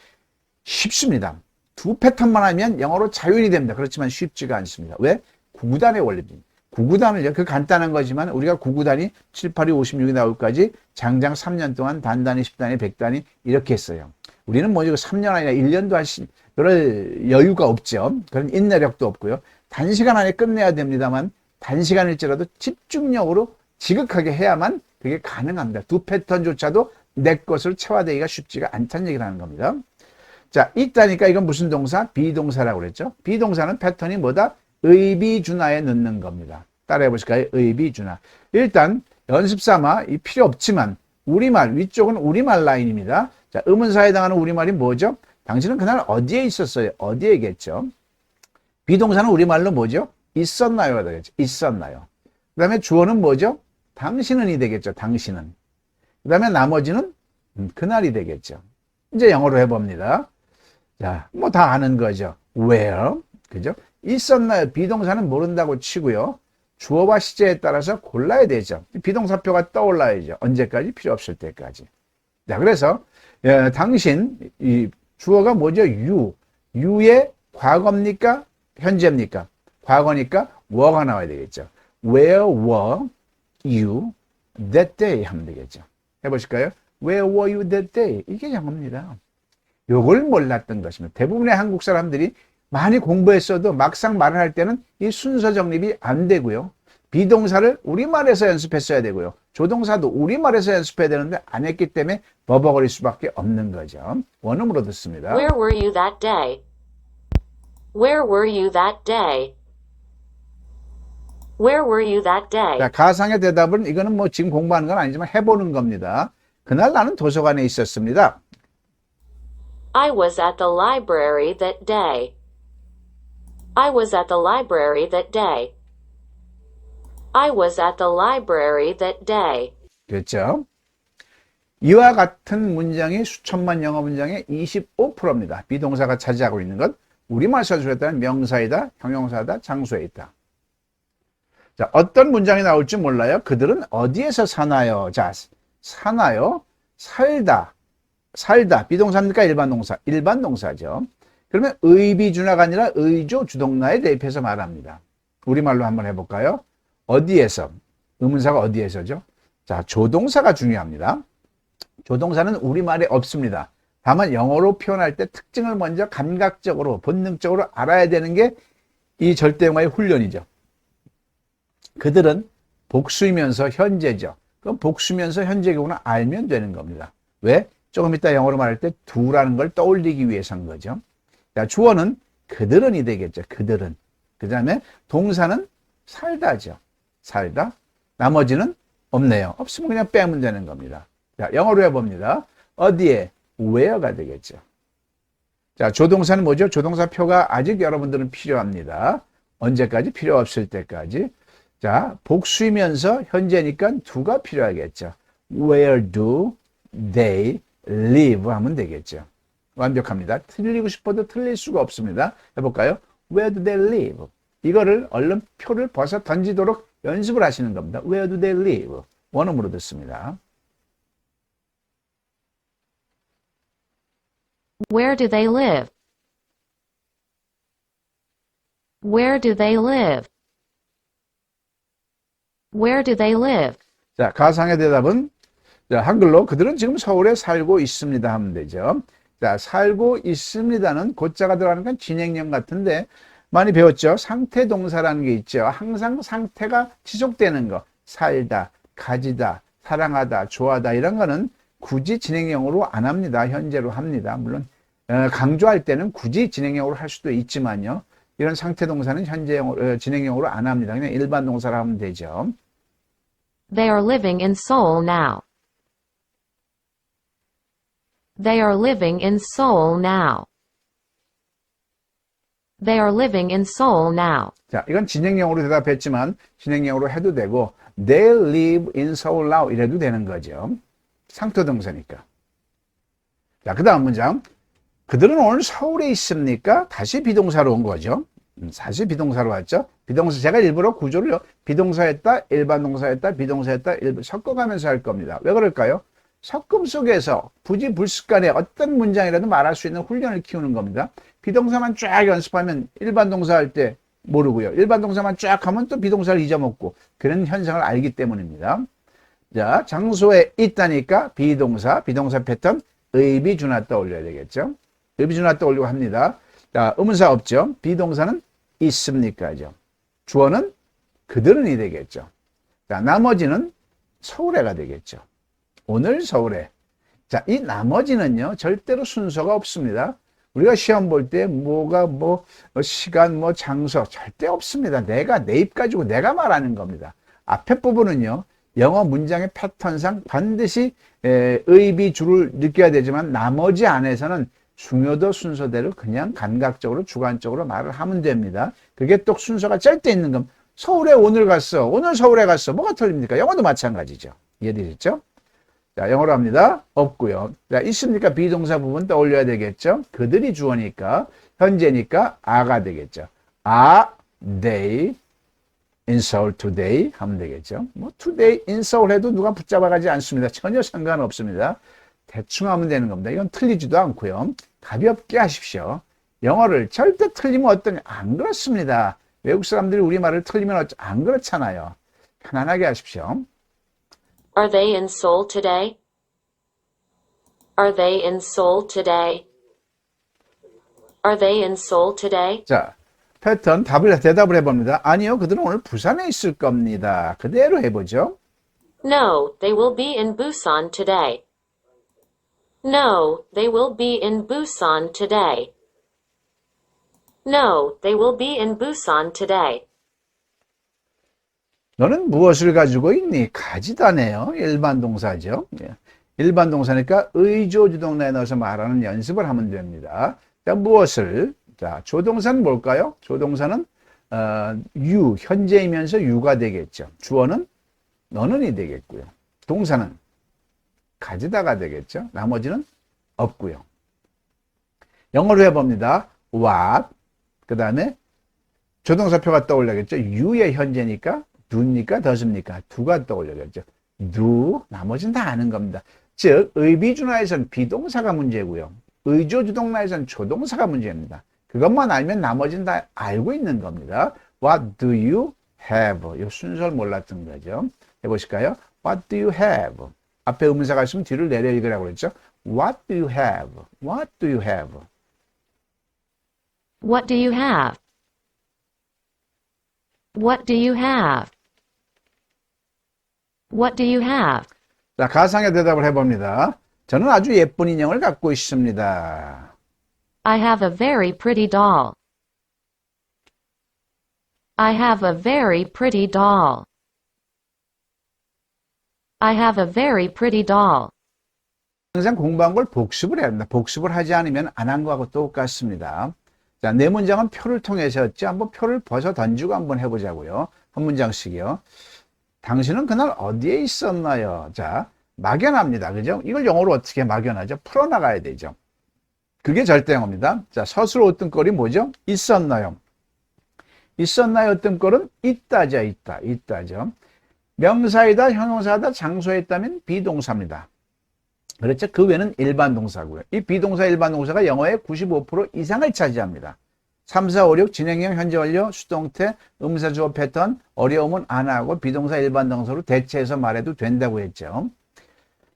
A: 쉽습니다. 두 패턴만 하면 영어로 자유인이 됩니다. 그렇지만 쉽지가 않습니다. 왜? 구구단의 원리입니다. 구구단을요, 그 간단한 거지만 우리가 구구단이 7, 8, 2, 56이 나올까지 장장 3년 동안 단단히 10단위, 100단위 이렇게 했어요. 우리는 뭐 3년 아니라 1년도 하실 그럴 여유가 없죠. 그런 인내력도 없고요. 단시간 안에 끝내야 됩니다만 단시간일지라도 집중력으로 지극하게 해야만 그게 가능합니다. 두 패턴조차도 내 것으로 체화되기가 쉽지가 않다는 얘기를 하는 겁니다. 자, 있다니까 이건 무슨 동사? 비동사라고 그랬죠. 비동사는 패턴이 뭐다? 의비준하에 넣는 겁니다. 따라해 보실까요? 의비준하. 일단 연습 삼아 이 필요 없지만 우리말, 위쪽은 우리말 라인입니다. 자, 의문사에 해당하는 우리말이 뭐죠? 당신은 그날 어디에 있었어요? 어디에겠죠? 비동사는 우리말로 뭐죠? 있었나요가 되겠죠. 있었나요. 그 다음에 주어는 뭐죠? 당신은이 되겠죠. 당신은. 그 다음에 나머지는 그날이 되겠죠. 이제 영어로 해봅니다. 자, 뭐 다 아는 거죠. where, 그죠? 있었나요? 비동사는 모른다고 치고요. 주어와 시제에 따라서 골라야 되죠. 비동사표가 떠올라야죠. 언제까지? 필요 없을 때까지. 자, 그래서 당신, 이 주어가 뭐죠? you의 과거입니까? 현재입니까? 과거니까 were가 나와야 되겠죠. Where were you that day? 하면 되겠죠. 해보실까요? Where were you that day? 이게 영어입니다. 요걸 몰랐던 것입니다. 대부분의 한국 사람들이 많이 공부했어도 막상 말을 할 때는 이 순서 정립이 안 되고요. 비동사를 우리말에서 연습했어야 되고요. 조동사도 우리말에서 연습해야 되는데 안 했기 때문에 버벅거릴 수밖에 없는 거죠. 원음으로 듣습니다.
B: Where were you that day? Where were you that day? Where were you that day?
A: 자, 가상의 대답은 이거는 뭐 지금 공부하는 건 아니지만 해보는 겁니다. 그날 나는 도서관에 있었습니다.
B: I was at the library that day. I was at the library that day. I was at the library that day.
A: 그렇죠? 이와 같은 문장이 수천만 영어 문장의 25%입니다. 비동사가 차지하고 있는 것. 우리말 서술에 따른 명사이다, 형용사다, 장소에 있다. 자, 어떤 문장이 나올지 몰라요. 그들은 어디에서 사나요? 자, 사나요? 살다. 살다. 비동사입니까? 일반 동사? 일반 동사죠. 그러면 의비준하가 아니라 의조 주동나에 대입해서 말합니다. 우리말로 한번 해볼까요? 어디에서? 의문사가 어디에서죠? 자, 조동사가 중요합니다. 조동사는 우리말에 없습니다. 다만 영어로 표현할 때 특징을 먼저 감각적으로, 본능적으로 알아야 되는 게 이 절대영어의 훈련이죠. 그들은 복수이면서 현재죠. 그럼 복수면서 현재구나 알면 되는 겁니다. 왜? 조금 이따 영어로 말할 때 do라는 걸 떠올리기 위해서인 거죠. 자, 주어는 그들은이 되겠죠. 그들은. 그 다음에 동사는 살다죠. 살다. 나머지는 없네요. 없으면 그냥 빼면 되는 겁니다. 자, 영어로 해봅니다. 어디에? where가 되겠죠. 자, 조동사는 뭐죠? 조동사표가 아직 여러분들은 필요합니다. 언제까지? 필요 없을 때까지. 자, 복수이면서 현재니까 do가 필요하겠죠. Where do they live? 하면 되겠죠. 완벽합니다. 틀리고 싶어도 틀릴 수가 없습니다. 해볼까요? Where do they live? 이거를 얼른 표를 벗어 던지도록 연습을 하시는 겁니다. Where do they live? 원음으로 듣습니다.
B: Where do they live? Where do they live? Where do they live?
A: 자, 가상의 대답은 자, 한글로 그들은 지금 서울에 살고 있습니다 하면 되죠. 자, 살고 있습니다는 고자가 들어가는 건 진행형 같은데 많이 배웠죠. 상태 동사라는 게 있죠. 항상 상태가 지속되는 거. 살다, 가지다, 사랑하다, 좋아하다 이런 거는 굳이 진행형으로 안 합니다. 현재로 합니다. 물론 강조할 때는 굳이 진행형으로 할 수도 있지만요. 이런 상태 동사는 현재형으로 진행형으로 안 합니다. 그냥 일반 동사로 하면 되죠.
B: They are living in Seoul now. They are living in Seoul now. They are living in Seoul now.
A: 자, 이건 진행형으로 대답했지만 진행형으로 해도 되고 They live in Seoul now 이래도 되는 거죠. 상태 동사니까. 자, 그 다음 문장. 그들은 오늘 서울에 있습니까? 다시 비동사로 온 거죠. 사실 비동사로 왔죠. 비동사 제가 일부러 구조를요. 비동사였다, 일반 동사였다, 비동사였다 섞어가면서 할 겁니다. 왜 그럴까요? 섞음 속에서 부지불식간에 어떤 문장이라도 말할 수 있는 훈련을 키우는 겁니다. 비동사만 쫙 연습하면 일반 동사 할 때 모르고요. 일반 동사만 쫙 하면 또 비동사를 잊어먹고 그런 현상을 알기 때문입니다. 자, 장소에 있다니까 비동사 패턴 의비주나 떠올려야 되겠죠. 의비주나 떠올리고 합니다. 자, 의문사 없죠. 비동사는 있습니까죠. 주어는 그들은이 되겠죠. 자, 나머지는 서울에가 되겠죠. 오늘 서울에. 자, 이 나머지는요, 절대로 순서가 없습니다. 우리가 시험 볼 때 뭐가 시간 장소 절대 없습니다. 내 입 가지고 내가 말하는 겁니다. 앞에 부분은요, 영어 문장의 패턴상 반드시 의비주를 느껴야 되지만 나머지 안에서는 중요도 순서대로 그냥 감각적으로 주관적으로 말을 하면 됩니다. 그게 또 순서가 짤 때 있는 건 서울에 오늘 갔어. 오늘 서울에 갔어. 뭐가 틀립니까? 영어도 마찬가지죠. 이해되셨죠? 자, 영어로 합니다. 없고요. 자, 있습니까? 비동사 부분 떠올려야 되겠죠? 그들이 주어니까 현재니까 are가 되겠죠. Are they in Seoul today? 하면 되겠죠. today in Seoul 해도 누가 붙잡아가지 않습니다. 전혀 상관없습니다. 대충 하면 되는 겁니다. 이건 틀리지도 않고요. 가볍게 하십시오. 영어를 절대 틀리면 어떠냐? 안 그렇습니다. 외국 사람들이 우리말을 틀리면 안 그렇잖아요. 편안하게 하십시오.
B: Are they in Seoul today? Are they in Seoul today? Are they in Seoul today?
A: 자, 패턴 대답을 해봅니다. 아니요, 그들은 오늘 부산에 있을 겁니다. 그대로 해보죠.
B: No, they will be in Busan today. No, they will be in Busan today. No, they will be in Busan today.
A: 너는 무엇을 가지고 있니? 가지다네요. 일반 동사죠. 일반 동사니까 의조주동사에 넣어서 말하는 연습을 하면 됩니다. 자, 무엇을? 자, 조동사는 뭘까요? 조동사는 you, 현재이면서 you가 되겠죠. 주어는 너는이 되겠고요. 동사는 가지다가 되겠죠. 나머지는 없고요. 영어로 해봅니다. what, 그 다음에 조동사표가 떠올라겠죠. you의 현재니까 do니까 does입니까? do가 떠올라겠죠. do, 나머지는 다 아는 겁니다. 즉 의비준화에서는 비동사가 문제고요. 의조주동사에서는 조동사가 문제입니다. 그것만 알면 나머지는 다 알고 있는 겁니다. What do you have? 이 순서를 몰랐던 거죠. 해보실까요? What do you have? 앞에 의문사가 있으면 뒤를 내려 읽으라고 그랬죠. What do you have? What do you have?
B: What do you have? What do you have? What do you have?
A: 자, 가상의 대답을 해봅니다. 저는 아주 예쁜 인형을 갖고 있습니다.
B: I have a very pretty doll. I have a very pretty doll. I have a very pretty doll.
A: 항상 공부한 걸 복습을 해야 합니다. 복습을 하지 않으면 안 한 거하고 똑같습니다. 자, 네 문장은 표를 통해서였죠. 한번 표를 벗어 던지고 한번 해보자고요. 한 문장씩이요. 당신은 그날 어디에 있었나요? 자, 막연합니다. 그죠? 이걸 영어로 어떻게 막연하죠? 풀어나가야 되죠. 그게 절대영어입니다. 자, 서술어 으뜸꼴이 뭐죠? 있었나요? 있었나요? 으뜸꼴은 있다죠. 있다죠. 명사이다, 형용사다, 장소에 있다면 비동사입니다. 그렇죠? 그 외에는 일반 동사고요. 이 비동사, 일반 동사가 영어의 95% 이상을 차지합니다. 3, 4, 5, 6 진행형, 현재 완료, 수동태, 의문사 주어 패턴, 어려움은 안 하고 비동사, 일반 동사로 대체해서 말해도 된다고 했죠.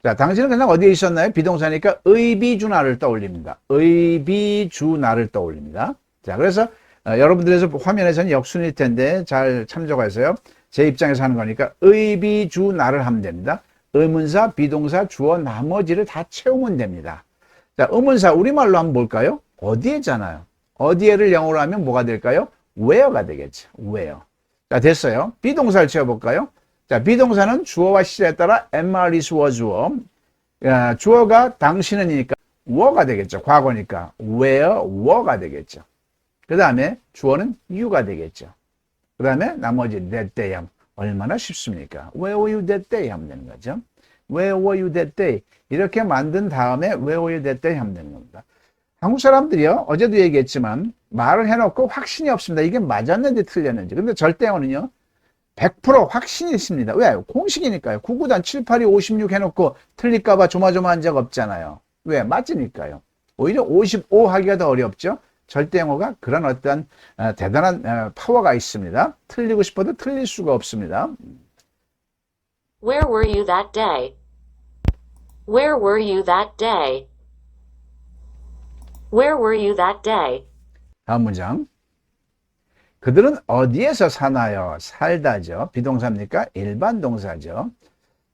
A: 자, 당신은 그냥 어디에 있었나요? 비동사니까 의비주나를 떠올립니다. 의비주나를 떠올립니다. 자, 그래서 여러분들에서 화면에서는 역순일 텐데 잘 참조하세요. 제 입장에서 하는 거니까 의비주나를 하면 됩니다. 의문사, 비동사, 주어, 나머지를 다 채우면 됩니다. 자, 의문사 우리말로 하면 뭘까요? 어디에잖아요. 어디에를 영어로 하면 뭐가 될까요? where가 되겠죠. where. 자, 됐어요. 비동사를 채워볼까요? 자, 비동사는 주어와 시제에 따라 MR is was 주어. 주어가 당신은이니까 were가 되겠죠. 과거니까 where were가 되겠죠. 그 다음에 주어는 you가 되겠죠. 그 다음에 나머지 that day 하면 얼마나 쉽습니까? Where were you that day? 하면 되는 거죠. Where were you that day? 이렇게 만든 다음에 Where were you that day? 하면 되는 겁니다. 한국 사람들이요, 어제도 얘기했지만 말을 해놓고 확신이 없습니다. 이게 맞았는지 틀렸는지. 근데 절대어는요 100% 확신이 있습니다. 왜? 공식이니까요. 99단 782 56 해놓고 틀릴까봐 조마조마한 적 없잖아요. 왜? 맞으니까요. 오히려 55 하기가 더 어렵죠. 절대영어가 그런 어떤 대단한 파워가 있습니다. 틀리고 싶어도 틀릴 수가 없습니다.
B: Where were you that day? Where were you that day? Where were you that day?
A: 다음 문장. 그들은 어디에서 사나요? 살다죠. 비동사입니까? 일반 동사죠.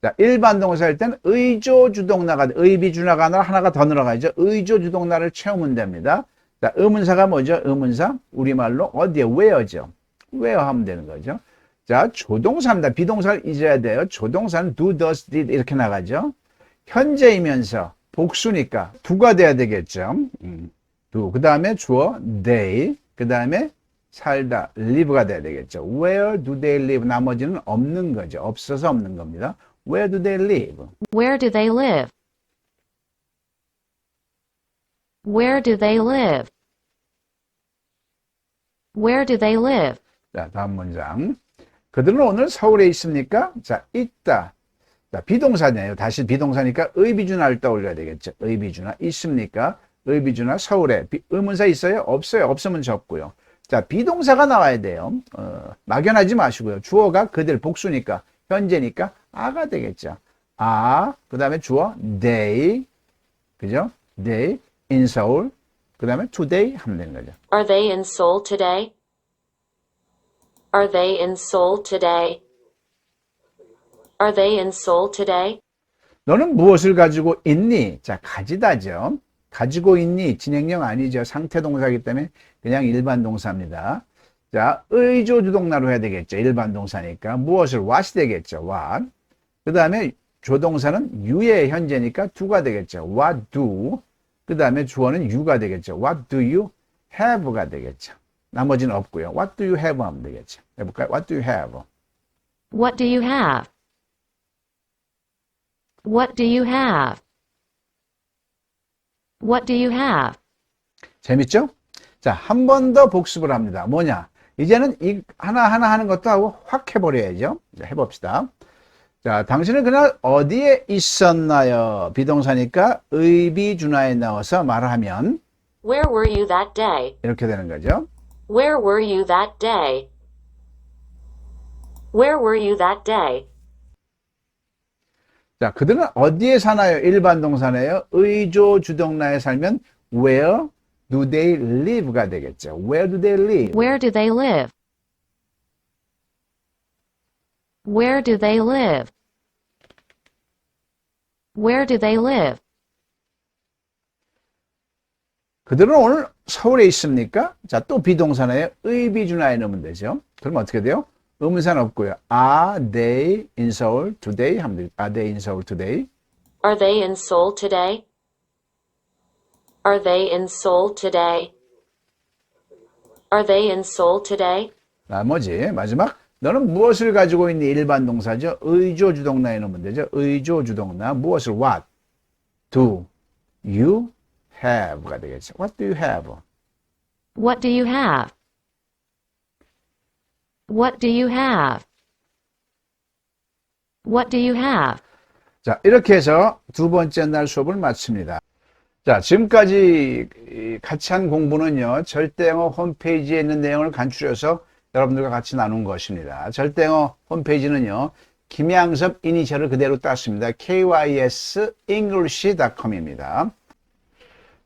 A: 자, 일반 동사일 때는 의조주동나가, 의비주나가 아니라 하나가 더 늘어가죠. 의조주동나를 채우면 됩니다. 자, 의문사가 뭐죠? 의문사? 우리말로 어디에? where죠. where 하면 되는 거죠. 자, 조동사입니다. 비동사를 잊어야 돼요. 조동사는 do, does, did 이렇게 나가죠. 현재이면서 복수니까 do가 돼야 되겠죠. do. 그 다음에 주어 they. 그 다음에 살다, live가 돼야 되겠죠. Where do they live? 나머지는 없는 거죠. 없어서 없는 겁니다. Where do they live?
B: Where do they live? Where do they live? Where do they live?
A: 자, 다음 문장. 그들은 오늘 서울에 있습니까? 자, 있다. 자, 비동사네요. 다시 비동사니까 의비준화를 떠올려야 되겠죠. 의비준화 있습니까? 의비준화 서울에. 의문사 있어요? 없어요. 없으면 적고요. 자, 비동사가 나와야 돼요. 막연하지 마시고요. 주어가 그들 복수니까 현재니까 아가 되겠죠. 아, 그 다음에 주어 they, 그죠? they in Seoul. 그 다음에 today 하면 되는 거죠.
B: Are they in Seoul today? Are they in Seoul today? Are they in Seoul today?
A: 너는 무엇을 가지고 있니? 자, 가지다죠. 가지고 있니? 진행형 아니죠. 상태 동사이기 때문에 그냥 일반 동사입니다. 자, 의조주동사로 해야 되겠죠. 일반 동사니까. 무엇을? what이 되겠죠. what. 그 다음에 조동사는 you의 현재니까 do가 되겠죠. what do. 그 다음에 주어는 you가 되겠죠. what do you have가 되겠죠. 나머지는 없고요. what do you have 하면 되겠죠. 해볼까요? what do you have?
B: What do you have? What do you have? What do you have?
A: 재밌죠? 자, 한 번 더 복습을 합니다. 뭐냐? 이제는 이 하나하나 하는 것도 하고 확 해버려야죠. 자, 해봅시다. 자, 당신은 그날 어디에 있었나요? 비동사니까 의비준화에 넣어서 말하면
B: Where were you that day?
A: 이렇게 되는 거죠.
B: Where were you that day? Where were you that day?
A: 자, 그들은 어디에 사나요? 일반 동사네요. 의조주동사에 살면 where do they live가 되겠죠. Where do they live?
B: Where do they live? Where do they live? Where do they live?
A: 그들은 오늘 서울에 있습니까? 자, 또 비동사네요. 의비준화에 넣으면 되죠. 그럼 어떻게 돼요? 의문사는 없고요. Are they in Seoul today? 하면 되죠. Are they in Seoul today?
B: Are they in Seoul today? Are they in Seoul today? Are they in Seoul today?
A: 나머지 마지막 너는 무엇을 가지고 있니? 일반 동사죠. 의조주동사에 넣으면 되죠. 의조주동사 무엇을 what do you have가 되겠죠. What do you have?
B: What do you have? What do you have? What do you have?
A: 자, 이렇게 해서 두 번째 날 수업을 마칩니다. 자, 지금까지 같이 한 공부는요, 절대영어 홈페이지에 있는 내용을 간추려서 여러분들과 같이 나눈 것입니다. 절대영어 홈페이지는요, 김양섭 이니셜을 그대로 땄습니다. kysenglish.com입니다.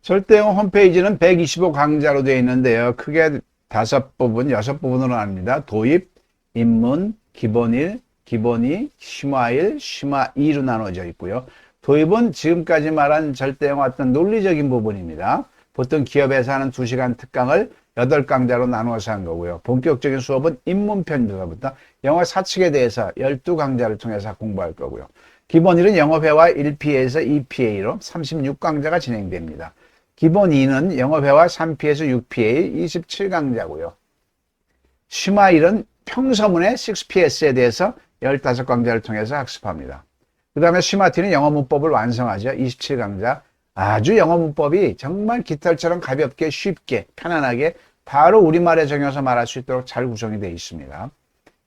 A: 절대영어 홈페이지는 125 강좌로 되어 있는데요. 크게 5부분, 6부분으로 나뉩니다. 도입, 입문, 기본 1, 기본 2, 심화 1, 심화 2로 나눠져 있고요. 도입은 지금까지 말한 절대영어 어떤 논리적인 부분입니다. 보통 기업에서 하는 2시간 특강을 8강좌로 나누어서 한 거고요. 본격적인 수업은 입문 편부터 영어 사칙에 대해서 12강좌를 통해서 공부할 거고요. 기본 1은 영어회화 1PA에서 2PA로 36강좌가 진행됩니다. 기본 2는 영어회화 3P에서 6PA 27강좌고요. 심화 1은 평서문의 6PS에 대해서 15강좌를 통해서 학습합니다. 그 다음에 심화2는 영어 문법을 완성하죠. 27강좌 아주 영어 문법이 정말 깃털처럼 가볍게 쉽게 편안하게 바로 우리말에 정해서 말할 수 있도록 잘 구성이 되어 있습니다.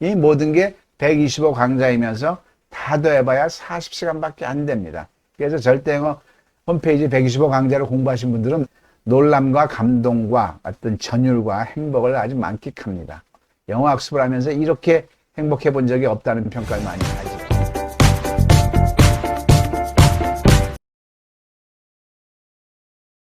A: 이 모든 게 125 강좌이면서 다 더해봐야 40시간밖에 안 됩니다. 그래서 절대영어 홈페이지 125 강좌를 공부하신 분들은 놀람과 감동과 어떤 전율과 행복을 아주 만끽합니다. 영어 학습을 하면서 이렇게 행복해 본 적이 없다는 평가를 많이 하죠.